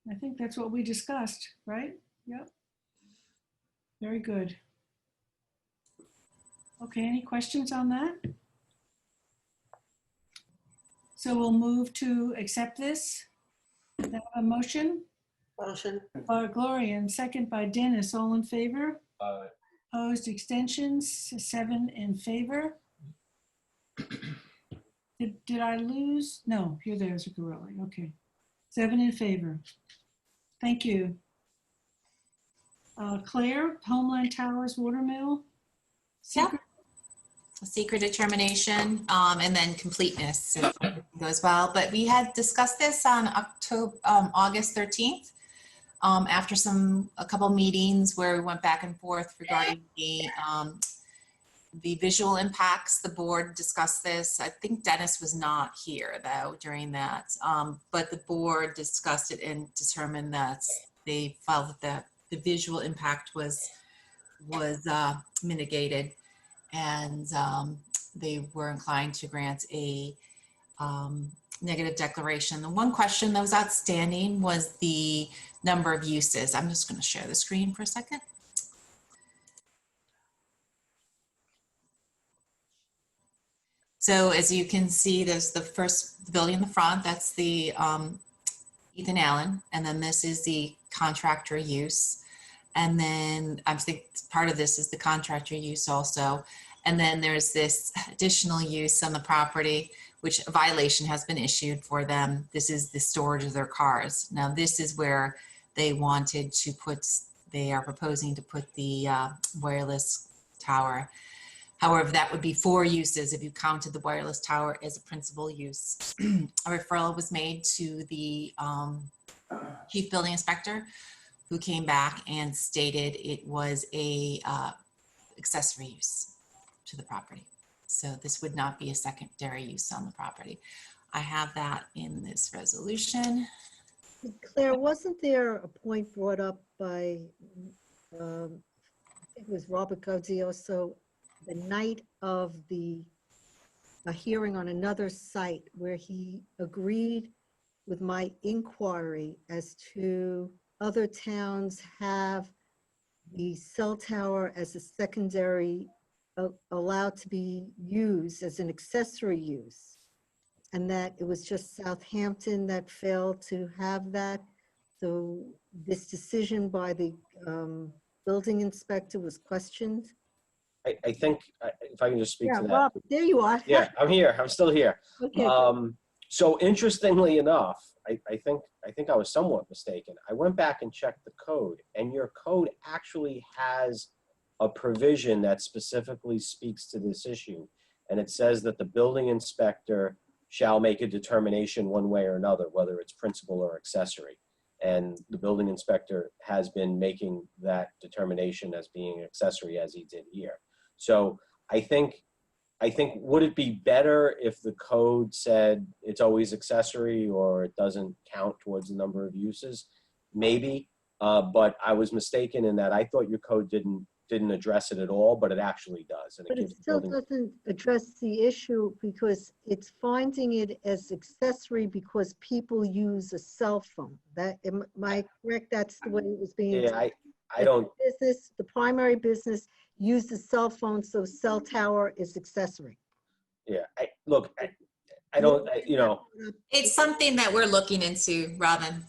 I think that's what we discussed, right? Yep. Very good. Okay, any questions on that? So we'll move to accept this. Is that a motion? Motion. By Gloria and second by Dennis. All in favor? Aye. Opposed, extensions, 7 in favor. Did I lose? No, you're there, Zuccarelli. Okay. 7 in favor. Thank you. Claire, Homeland Towers Watermill. Yep. Secret determination, and then completeness if everything goes well. But we had discussed this on August 13th, after a couple meetings where we went back and forth regarding the visual impacts. The board discussed this. I think Dennis was not here though during that, but the board discussed it and determined that they felt that the visual impact was mitigated, and they were inclined to grant a negative declaration. The one question that was outstanding was the number of uses. I'm just going to share the screen for a second. So as you can see, there's the first building in the front, that's the Ethan Allen, and then this is the contractor use. And then I think part of this is the contractor use also. And then there's this additional use on the property, which a violation has been issued for them. This is the storage of their cars. Now this is where they wanted to put, they are proposing to put the wireless tower. However, that would be 4 uses if you counted the wireless tower as a principal use. A referral was made to the chief building inspector, who came back and stated it was a accessory use to the property. So this would not be a secondary use on the property. I have that in this resolution. Claire, wasn't there a point brought up by, it was Robert Gaudioso, the night of a hearing on another site where he agreed with my inquiry as to other towns have the cell tower as a secondary allowed to be used as an accessory use, and that it was just Southampton that failed to have that. So this decision by the building inspector was questioned. I think, if I can just speak to that. Rob, there you are. Yeah, I'm here. I'm still here. Okay. So interestingly enough, I think I was somewhat mistaken. I went back and checked the code, and your code actually has a provision that specifically speaks to this issue. And it says that the building inspector shall make a determination one way or another, whether it's principal or accessory. And the building inspector has been making that determination as being accessory, as he did here. So I think, would it be better if the code said it's always accessory or it doesn't count towards the number of uses? Maybe, but I was mistaken in that I thought your code didn't address it at all, but it actually does. And But it still doesn't address the issue because it's finding it as accessory because people use a cell phone. Am I correct? That's the way it was being. Yeah, I don't. Business, the primary business used a cell phone, so cell tower is accessory. Yeah, I don't, It's something that we're looking into, Robin.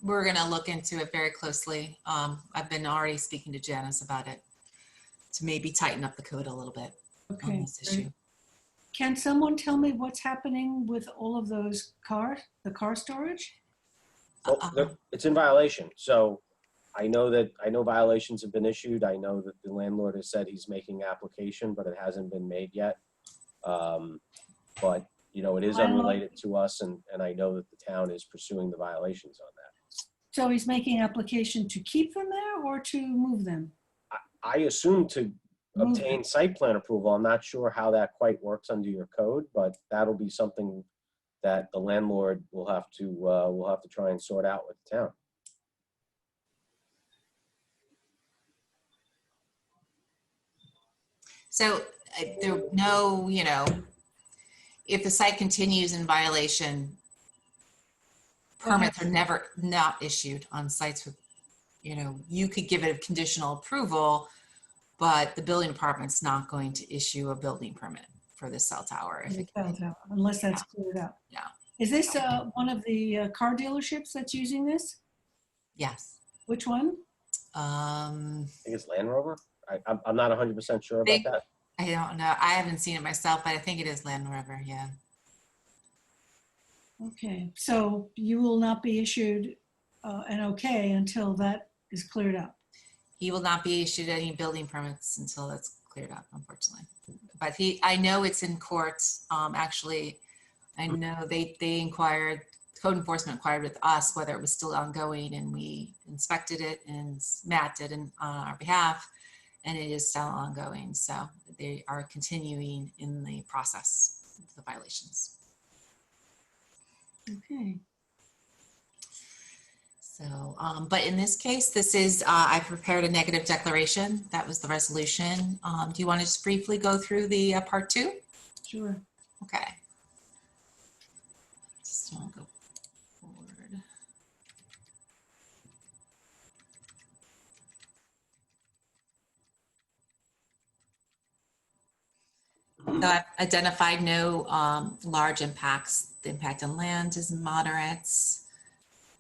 We're going to look into it very closely. I've been already speaking to Janice about it to maybe tighten up the code a little bit on this issue. Great. Can someone tell me what's happening with all of those cars, the car storage? It's in violation. So I know violations have been issued. I know that the landlord has said he's making application, but it hasn't been made yet. But, it is unrelated to us, and I know that the town is pursuing the violations on that. So he's making application to keep them there or to move them? I assume to obtain site plan approval. I'm not sure how that quite works under your code, but that'll be something that the landlord will have to try and sort out with the town. So there, no, you know, if the site continues in violation, permits are never not issued on sites with, you know, you could give it a conditional approval, but the building department's not going to issue a building permit for the cell tower. If it, Unless that's cleared up. Yeah. Is this one of the car dealerships that's using this? Yes. Which one? I think it's Land Rover. I'm not 100% sure about that. I don't know. I haven't seen it myself, but I think it is Land Rover. Yeah. Okay, so you will not be issued an okay until that is cleared up. He will not be issued any building permits until that's cleared up, unfortunately. But I know it's in court. Actually, I know they inquired, code enforcement inquired with us whether it was still ongoing, and we inspected it, and Matt did on our behalf, and it is still ongoing. So they are continuing in the process of the violations. Okay. So, but in this case, this is, I prepared a negative declaration. That was the resolution. Do you want to just briefly go through the part 2? Sure. Okay. Just want to go forward. So I've identified no large impacts. The impact on land is moderate.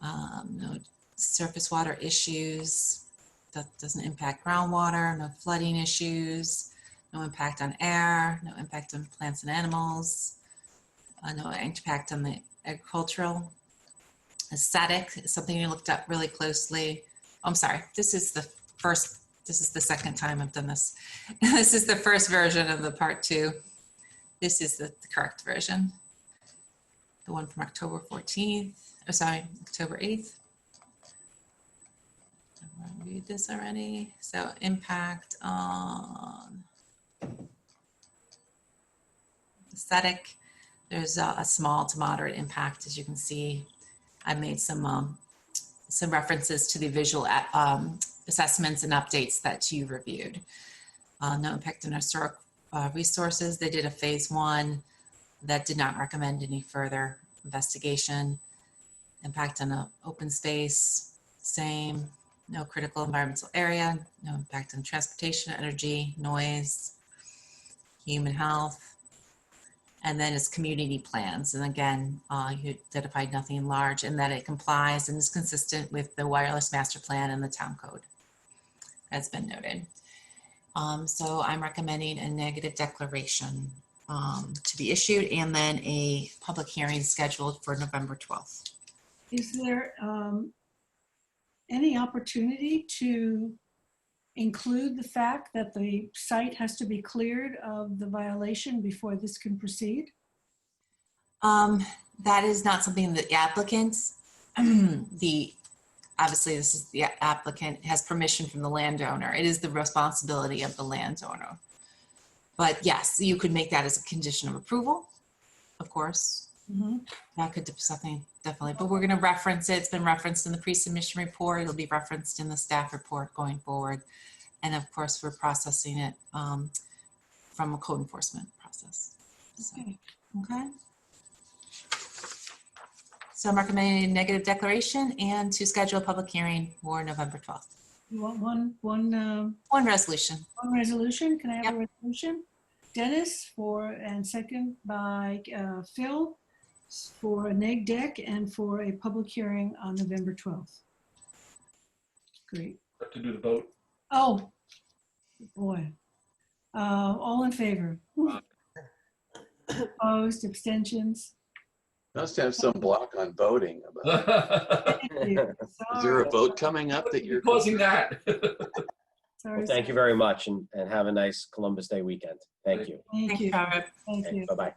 No surface water issues. That doesn't impact groundwater. No flooding issues. No impact on air. No impact on plants and animals. No impact on the agricultural. Aesthetic is something you looked at really closely. Oh, I'm sorry. This is the second time I've done this. This is the first version of the part 2. This is the correct version. The one from October 14th. Oh, sorry, October 8th. I've reviewed this already. So impact on aesthetic. There's a small to moderate impact, as you can see. I made some references to the visual assessments and updates that you reviewed. No impact on historic resources. They did a phase 1 that did not recommend any further investigation. Impact on the open space, same. No critical environmental area. No impact on transportation, energy, noise, human health. And then it's community plans. And again, you identified nothing large, and that it complies and is consistent with the wireless master plan and the town code, as been noted. So I'm recommending a negative declaration to be issued, and then a public hearing scheduled for November 12th. Is there any opportunity to include the fact that the site has to be cleared of the violation before this can proceed? That is not something that the applicants, obviously this is the applicant has permission from the landowner. It is the responsibility of the landowner. But yes, you could make that as a condition of approval, of course. Mm-hmm. That could do something, definitely. But we're going to reference it. It's been referenced in the pre-submission report. It'll be referenced in the staff report going forward. And of course, we're processing it from a code enforcement process. So, okay. So I'm recommending a negative declaration and to schedule a public hearing for November 12th. You want one resolution. One resolution? Can I have a resolution? Dennis and second by Phil for a neg deck and for a public hearing on November 12th. Great. Have to do the vote. Oh, boy. All in favor? Opposed, abstentions? Must have some block on voting. Is there a vote coming up that you're causing that? Well, thank you very much, and have a nice Columbus Day weekend. Thank you. Thank you. Thank you. Bye-bye.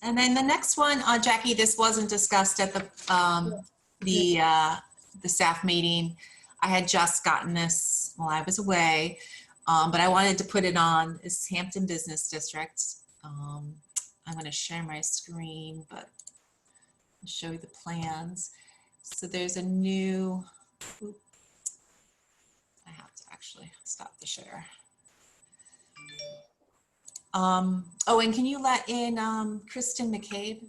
And then the next one, Jackie, this wasn't discussed at the staff meeting. I had just gotten this while I was away, but I wanted to put it on this Hampton Business District. I'm going to share my screen, but I'll show you the plans. So there's a new, I have to actually stop the share. Oh, and can you let in Kristen McCabe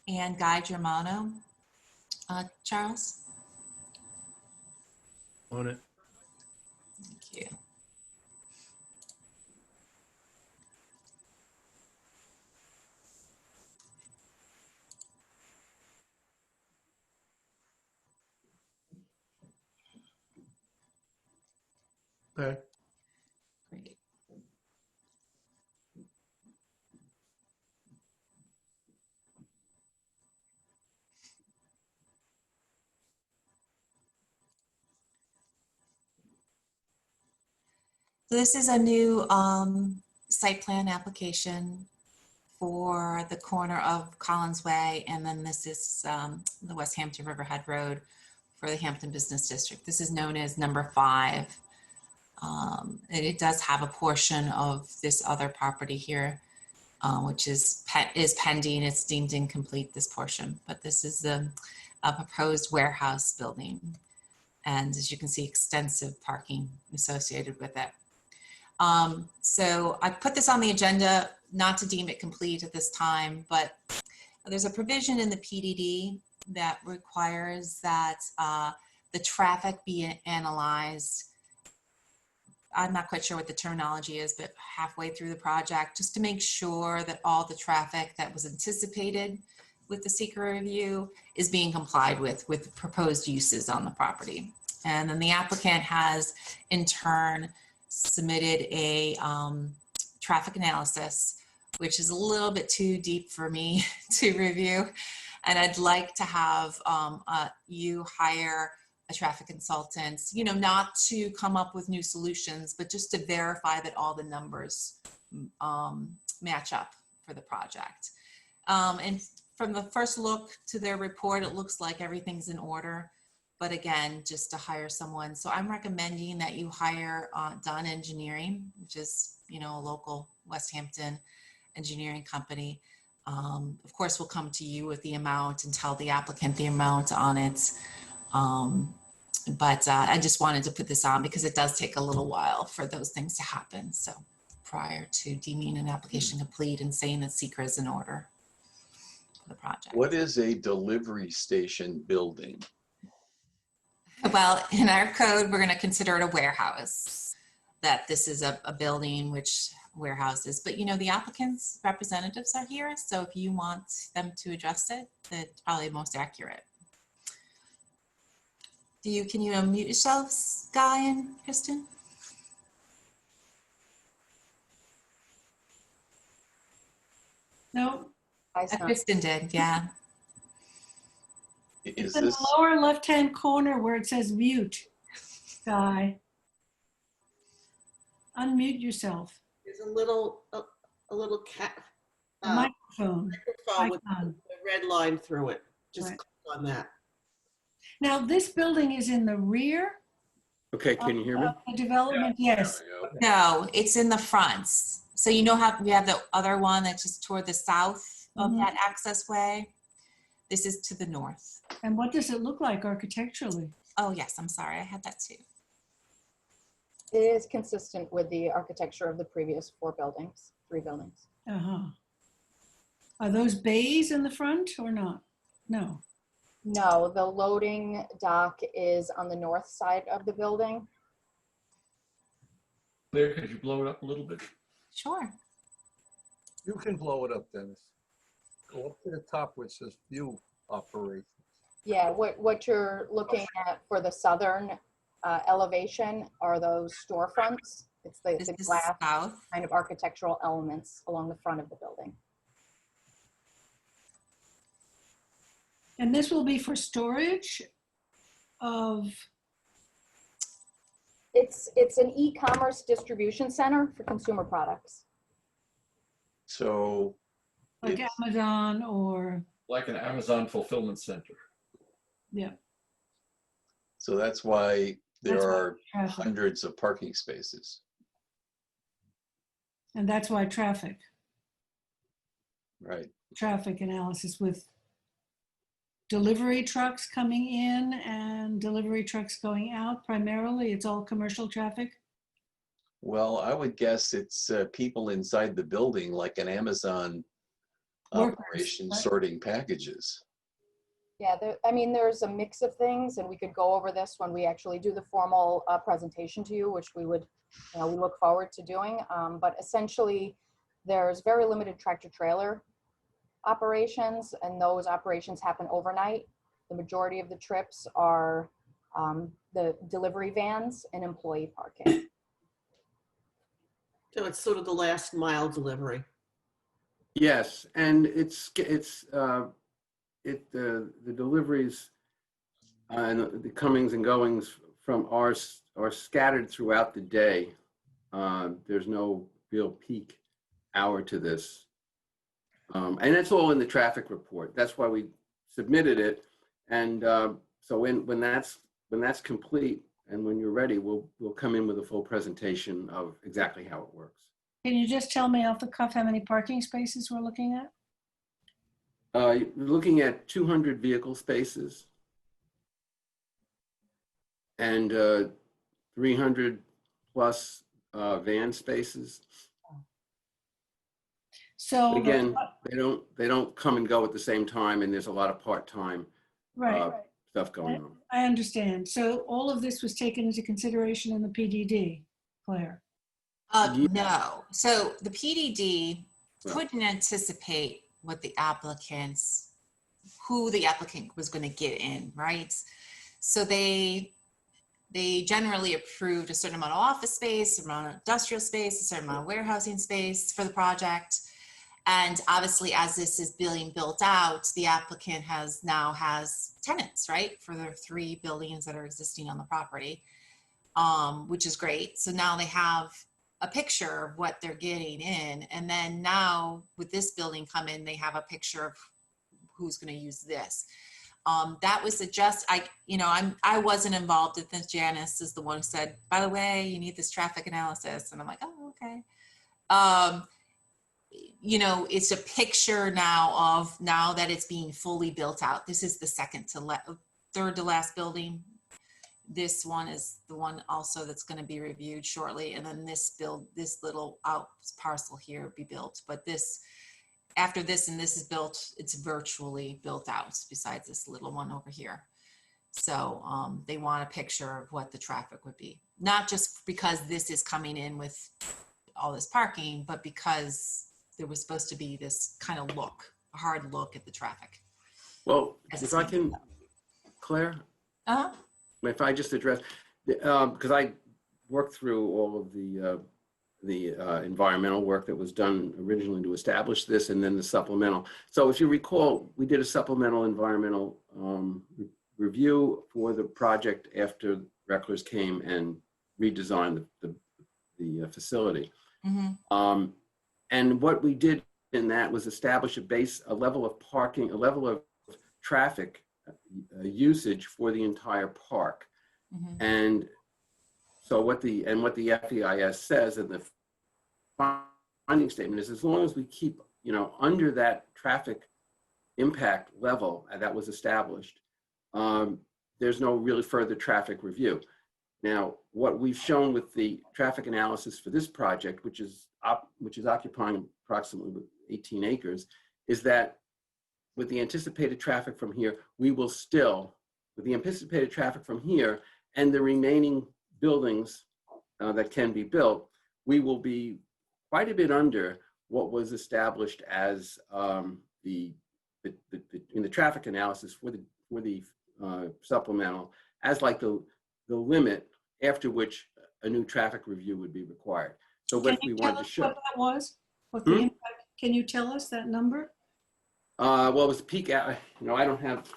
and Guy Germano, Charles? On it. Thank you. Okay. Great. So this is a new site plan application for the corner of Collins Way, and then this is the West Hampton Riverhead Road for the Hampton Business District. This is known as number 5. And it does have a portion of this other property here, which is pending. It's deemed incomplete, this portion, but this is a proposed warehouse building. And as you can see, extensive parking associated with it. So I put this on the agenda not to deem it complete at this time, but there's a provision in the PDD that requires that the traffic be analyzed. I'm not quite sure what the terminology is, but halfway through the project, just to make sure that all the traffic that was anticipated with the seeker review is being complied with the proposed uses on the property. And then the applicant has in turn submitted a traffic analysis, which is a little bit too deep for me to review. And I'd like to have you hire a traffic consultant, you know, not to come up with new solutions, but just to verify that all the numbers match up for the project. And from the first look to their report, it looks like everything's in order. But again, just to hire someone. So I'm recommending that you hire Dunn Engineering, which is, you know, a local West Hampton engineering company. Of course, we'll come to you with the amount and tell the applicant the amount on it. But I just wanted to put this on because it does take a little while for those things to happen. So prior to deeming an application complete and saying that seeker is in order for the project. What is a delivery station building? Well, in our code, we're going to consider it a warehouse, that this is a building which warehouses. But, you know, the applicant's representatives are here. So if you want them to address it, that's probably most accurate. Can you unmute yourselves, Guy and Kristen? No. Kristen did, yeah. It's in the lower left-hand corner where it says mute, Guy. Unmute yourself. There's a little cat. Microphone With the red line through it. Just right. click on that. Now, this building is in the rear. Okay, can you hear me? The development, yes. No, it's in the front. So you know how we have the other one that's just toward the south of that access way? This is to the north. And what does it look like architecturally? Oh, yes, I'm sorry. I had that too. It is consistent with the architecture of the previous 3 buildings. Uh-huh. Are those bays in the front or not? No. No, the loading dock is on the north side of the building. Claire, could you blow it up a little bit? Sure. You can blow it up, Dennis. Go up to the top where it says view operations. Yeah, what you're looking at for the southern elevation are those storefronts. It's the glass kind of architectural elements along the front of the building. And this will be for storage of? It's an e-commerce distribution center for consumer products. So like Amazon or? Like an Amazon fulfillment center. Yeah. So that's why there are traffic. hundreds of parking spaces. And that's why traffic Right. analysis with delivery trucks coming in and delivery trucks going out primarily. It's all commercial traffic. Well, I would guess it's people inside the building, like an Amazon Workers, operation right? sorting packages. Yeah, I mean, there's a mix of things, and we could go over this when we actually do the formal presentation to you, which we would, we look forward to doing. But essentially, there's very limited tractor trailer operations, and those operations happen overnight. The majority of the trips are the delivery vans and employee parking. So it's sort of the last mile delivery. Yes, and the deliveries and the comings and goings from ours are scattered throughout the day. There's no real peak hour to this. And it's all in the traffic report. That's why we submitted it. And so when that's complete and when you're ready, we'll come in with a full presentation of exactly how it works. Can you just tell me off the cuff how many parking spaces we're looking at? We're looking at 200 vehicle spaces and 300 plus van spaces. So But again, they don't come and go at the same time, and there's a lot of part-time right. stuff going on. I understand. So all of this was taken into consideration in the PDD, Claire? No. So the PDD couldn't anticipate what the applicants, who the applicant was going to get in, right? So they generally approved a certain amount of office space, a certain amount of industrial space, a certain amount of warehousing space for the project. And obviously, as this is being built out, the applicant now has tenants, right, for their 3 buildings that are existing on the property, which is great. So now they have a picture of what they're getting in. And then now with this building come in, they have a picture of who's going to use this. That was I wasn't involved with this. Janice is the one who said, by the way, you need this traffic analysis. And I'm like, oh, okay. It's a picture now that it's being fully built out. This is the third to last building. This one is the one also that's going to be reviewed shortly. And then this little out parcel here will be built. But after this and this is built, it's virtually built out besides this little one over here. So they want a picture of what the traffic would be. Not just because this is coming in with all this parking, but because there was supposed to be this kind of a hard look at the traffic. Well, if I can, Claire? If I just address, because I worked through all of the environmental work that was done originally to establish this, and then the supplemental. So if you recall, we did a supplemental environmental review for the project after Recklers came and redesigned the facility. Mm-hmm. And what we did in that was establish a level of parking, a level of traffic usage for the entire park. Mm-hmm. And so what the FEIS says in the finding statement is, as long as we keep under that traffic impact level that was established, there's no really further traffic review. Now, what we've shown with the traffic analysis for this project, which is occupying approximately 18 acres, is that with the anticipated traffic from here, with the anticipated traffic from here and the remaining buildings that can be built, we will be quite a bit under what was established as in the traffic analysis for the supplemental as like the limit after which a new traffic review would be required. So what we wanted to show. What that was? What the impact? Can you tell us that number? Well, it was peak hour. I don't have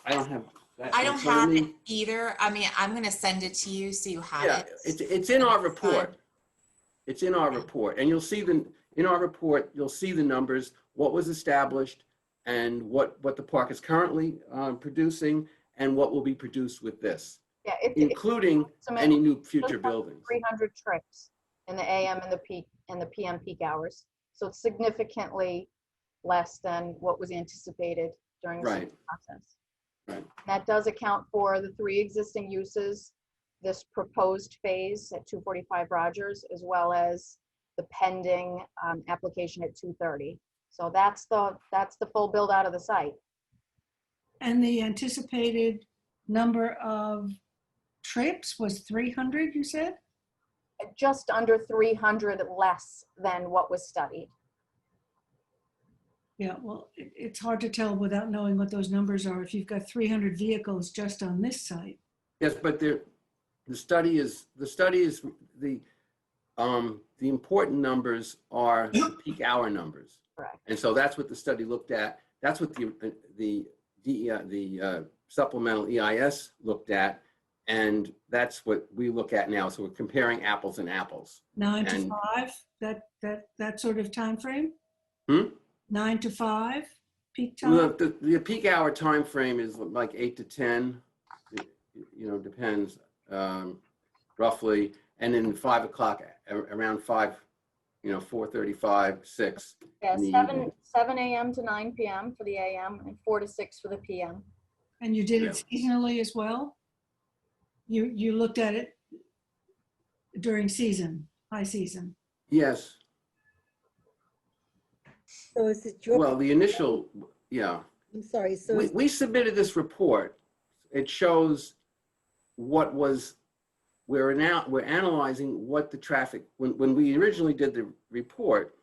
that. I don't have it either. I mean, I'm going to send it to you so you have it. It's in our report. It's in our report, and you'll see in our report. You'll see the numbers, what was established, and what the park is currently producing, and what will be produced with this, including any new future buildings. 300 trips in the AM and the PM peak hours. So it's significantly less than what was anticipated during the process. Right. That does account for the 3 existing uses, this proposed phase at 245 Rogers, as well as the pending application at 230. So that's the full build out of the site. And the anticipated number of trips was 300, you said? Just under 300 less than what was studied. Yeah, well, it's hard to tell without knowing what those numbers are. If you've got 300 vehicles just on this site. Yes, but the important numbers are the peak hour numbers. Correct. And so that's what the study looked at. That's what the supplemental EIS looked at. And that's what we look at now. So we're comparing apples and apples. 9 to 5, that sort of time frame? 9 to 5 peak time? Well, the peak hour time frame is like 8 to 10. Depends roughly. And then 5 o'clock, around 5, 4:35, 6. Yeah, 7 a.m. to 9 p.m. for the AM and 4 to 6 for the PM. And you did it seasonally as well? You looked at it during season, high season? Yes. So is it your? Well, the initial, yeah. I'm sorry, so. We submitted this report. It shows what was, we're analyzing what the traffic, when we originally did the report,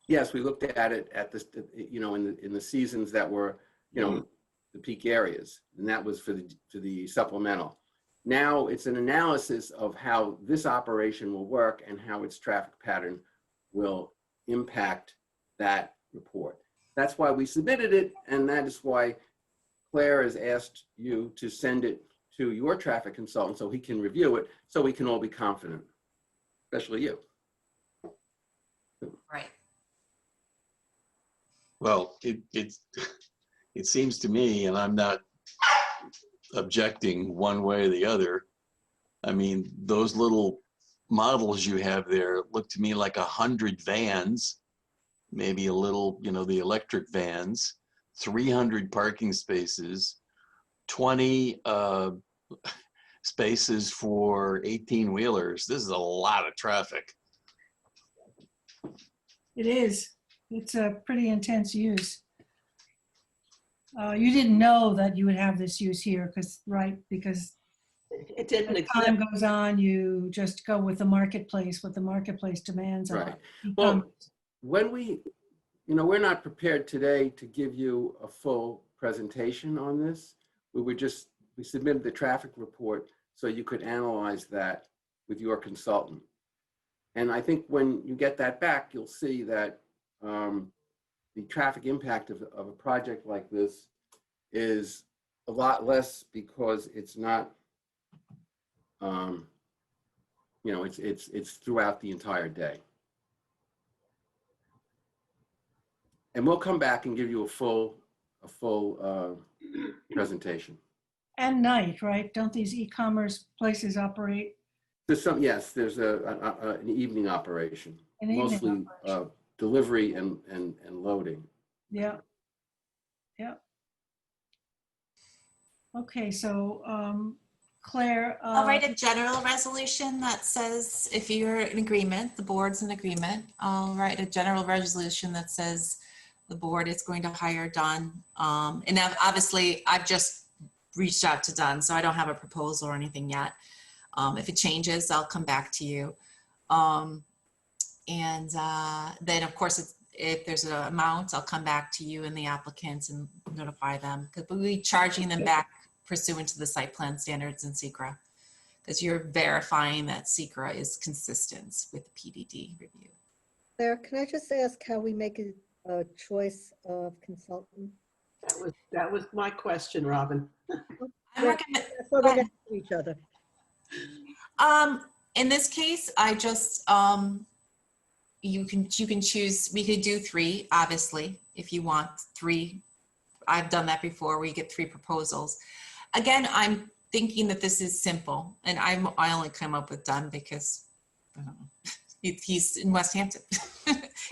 yes, we looked at it at this, in the seasons that were, the peak areas, and that was for the supplemental. Now it's an analysis of how this operation will work and how its traffic pattern will impact that report. That's why we submitted it, and that is why Claire has asked you to send it to your traffic consultant so he can review it, so we can all be confident, especially you. Right. Well, it seems to me, and I'm not objecting one way or the other. I mean, those little models you have there look to me like 100 vans, maybe a little, the electric vans, 300 parking spaces, 20 spaces for 18 wheelers. This is a lot of traffic. It is. It's a pretty intense use. You didn't know that you would have this use here because it didn't as time goes on, you just go with the marketplace, what the marketplace demands are. Right. Well, when we're not prepared today to give you a full presentation on this. We submitted the traffic report so you could analyze that with your consultant. And I think when you get that back, you'll see that the traffic impact of a project like this is a lot less because it's not, it's throughout the entire day. And we'll come back and give you a full presentation. And night, right? Don't these e-commerce places operate? There's there's an evening operation, mostly delivery and loading. Yeah. Yeah. Okay, so Claire. I'll write a general resolution that says if you're in agreement, the board's in agreement. I'll write a general resolution that says the board is going to hire Don. And obviously I've just reached out to Don, so I don't have a proposal or anything yet. If it changes, I'll come back to you. Then of course, if there's an amount, I'll come back to you and the applicants and notify them. Because we'll be charging them back pursuant to the site plan standards in SECRA. Because you're verifying that SECRA is consistent with the PDD review. Claire, can I just ask how we make a choice of consultant? That was my question, Robin. I recommend we're going to to each other. In this case, I just you can choose. We could do 3, obviously, if you want 3. I've done that before. We get 3 proposals. Again, I'm thinking that this is simple, and I only come up with Dunn because I don't know, he's in West Hampton.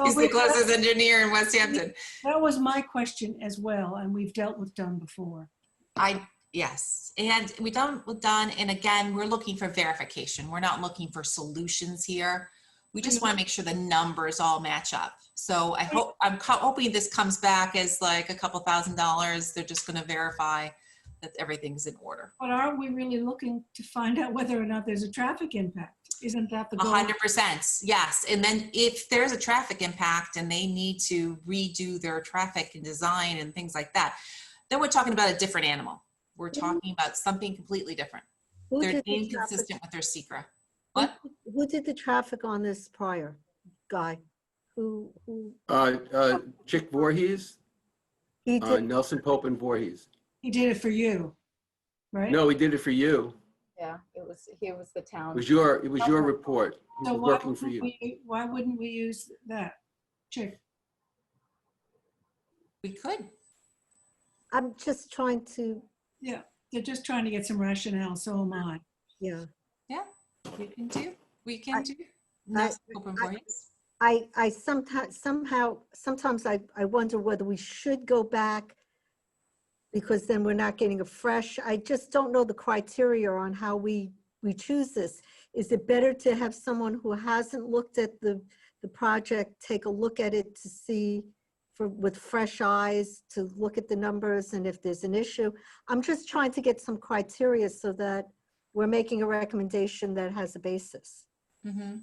He's the closest engineer in West Hampton. That was my question as well, and we've dealt with Dunn before. I Yes, and we're done, and again, we're looking for verification. We're not looking for solutions here. We just want to make sure the numbers all match up. So I'm hoping this comes back as like a couple $1,000s. They're just going to verify that everything's in order. But aren't we really looking to find out whether or not there's a traffic impact? Isn't that the goal? 100%, yes. And then if there's a traffic impact and they need to redo their traffic and design and things like that, then we're talking about a different animal. We're talking about something completely different. Who They're did the inconsistent with their secret. Who did the traffic on this prior guy? Who? Chick Voorhees, He did. Nelson Pope and Voorhees. He did it for you, right? No, he did it for you. Yeah, it was the town. It was your report. He So was working for you. why wouldn't we use that? Chick. We could. I'm just trying to. Yeah, they're just trying to get some rationale, so am I. Yeah. Yeah, we can do. We can do. I sometimes I wonder whether we should go back, because then we're not getting a fresh. I just don't know the criteria on how we choose this. Is it better to have someone who hasn't looked at the project take a look at it to see with fresh eyes, to look at the numbers, and if there's an issue? I'm just trying to get some criteria so that we're making a recommendation that has a basis. Mm-hmm.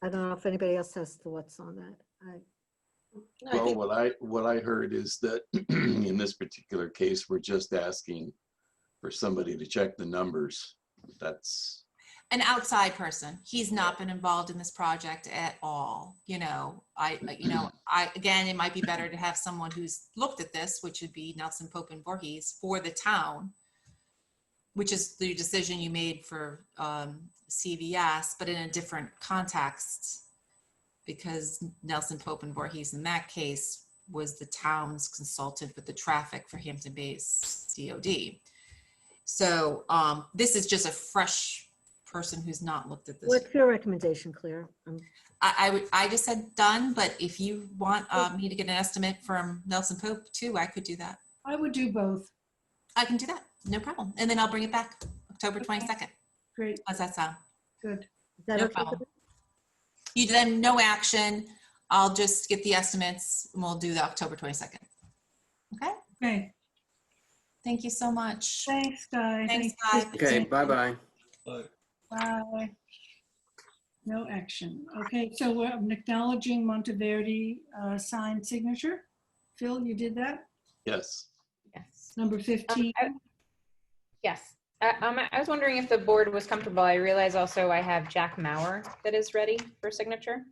I don't know if anybody else has thoughts on that. Well, what I heard is that in this particular case, we're just asking for somebody to check the numbers. That's an outside person. He's not been involved in this project at all. Again, it might be better to have someone who's looked at this, which would be Nelson Pope and Voorhees for the town, which is the decision you made for CVS, but in a different context, because Nelson Pope and Voorhees in that case was the town's consultant with the traffic for Hampton Bays DOD. So this is just a fresh person who's not looked at this. What's your recommendation, Claire? I just said done, but if you want me to get an estimate from Nelson Pope too, I could do that. I would do both. I can do that, no problem. And then I'll bring it back October 22nd. Great. How's that sound? Good. Is that No okay? problem. You then no action. I'll just get the estimates and we'll do the October 22nd. Okay? Okay. Thank you so much. Thanks, guys. Thanks, guys. Okay, bye-bye. Bye. No action. Okay, so we're acknowledging Monteverde signed signature. Phil, you did that? yes. Yes. Number 15. Yes. I was wondering if the board was comfortable. I realize also I have Jack Maurer that is ready for signature,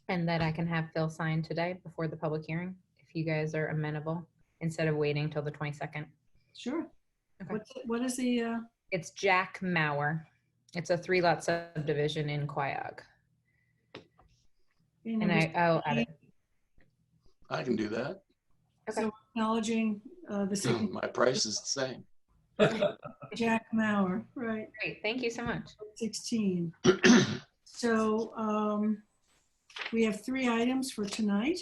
and that I can have Phil sign today before the public hearing, if you guys are amenable, instead of waiting till the 22nd. Sure. Okay. What is the? It's Jack Maurer. It's a 3-lot subdivision in Quiog. And I'll add it. I can do that. Okay. So acknowledging the signature. My price is the same. Jack Maurer, right. Great, thank you so much. 16. So we have 3 items for tonight.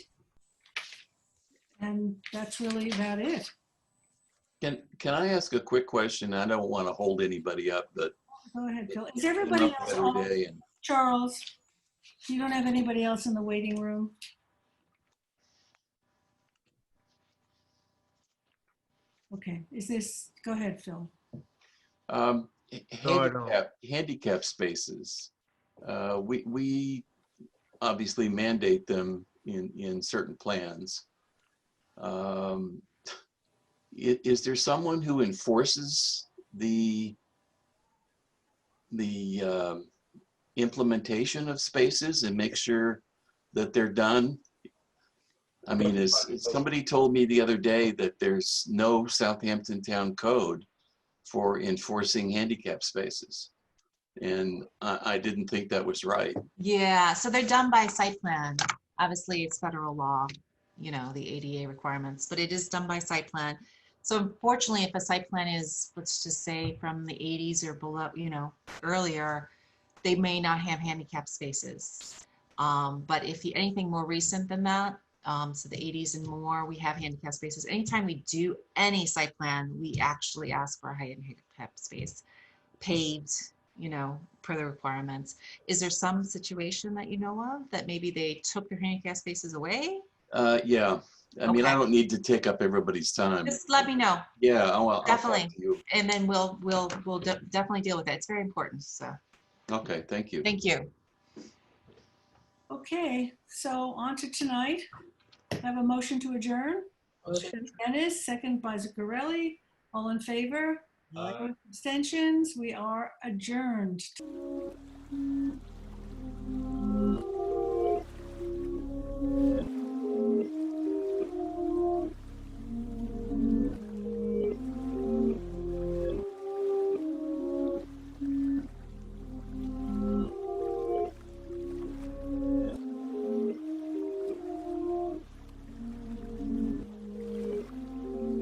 And that's really about it. Can I ask a quick question? I don't want to hold anybody up, but Go ahead, Phil. Is everybody else on? every day and Charles, you don't have anybody else in the waiting room? Okay, go ahead, Phil. handicap spaces. We obviously mandate them in certain plans. Is there someone who enforces the implementation of spaces and makes sure that they're done? I mean, somebody told me the other day that there's no Southampton town code for enforcing handicap spaces. And I didn't think that was right. Yeah, so they're done by site plan. Obviously, it's federal law, the ADA requirements, but it is done by site plan. So unfortunately, if a site plan is, let's just say from the 80s or below, earlier, they may not have handicap spaces. But if anything more recent than that, So the 80s and more, we have handicap spaces. Anytime we do any site plan, we actually ask for a handicap space, paved, you know, per the requirements. Is there some situation that you know of that maybe they took their handicap spaces away? Yeah. I mean, I Okay. don't need to take up everybody's time. Just let me know. Yeah, I'll talk Definitely. to you. And then we'll definitely deal with it. It's very important. So Okay, thank you. thank you. Okay, so on to tonight. I have a motion to adjourn. Motion. Dennis, second by Zuccarelli. All in favor? Abstentions? We are adjourned.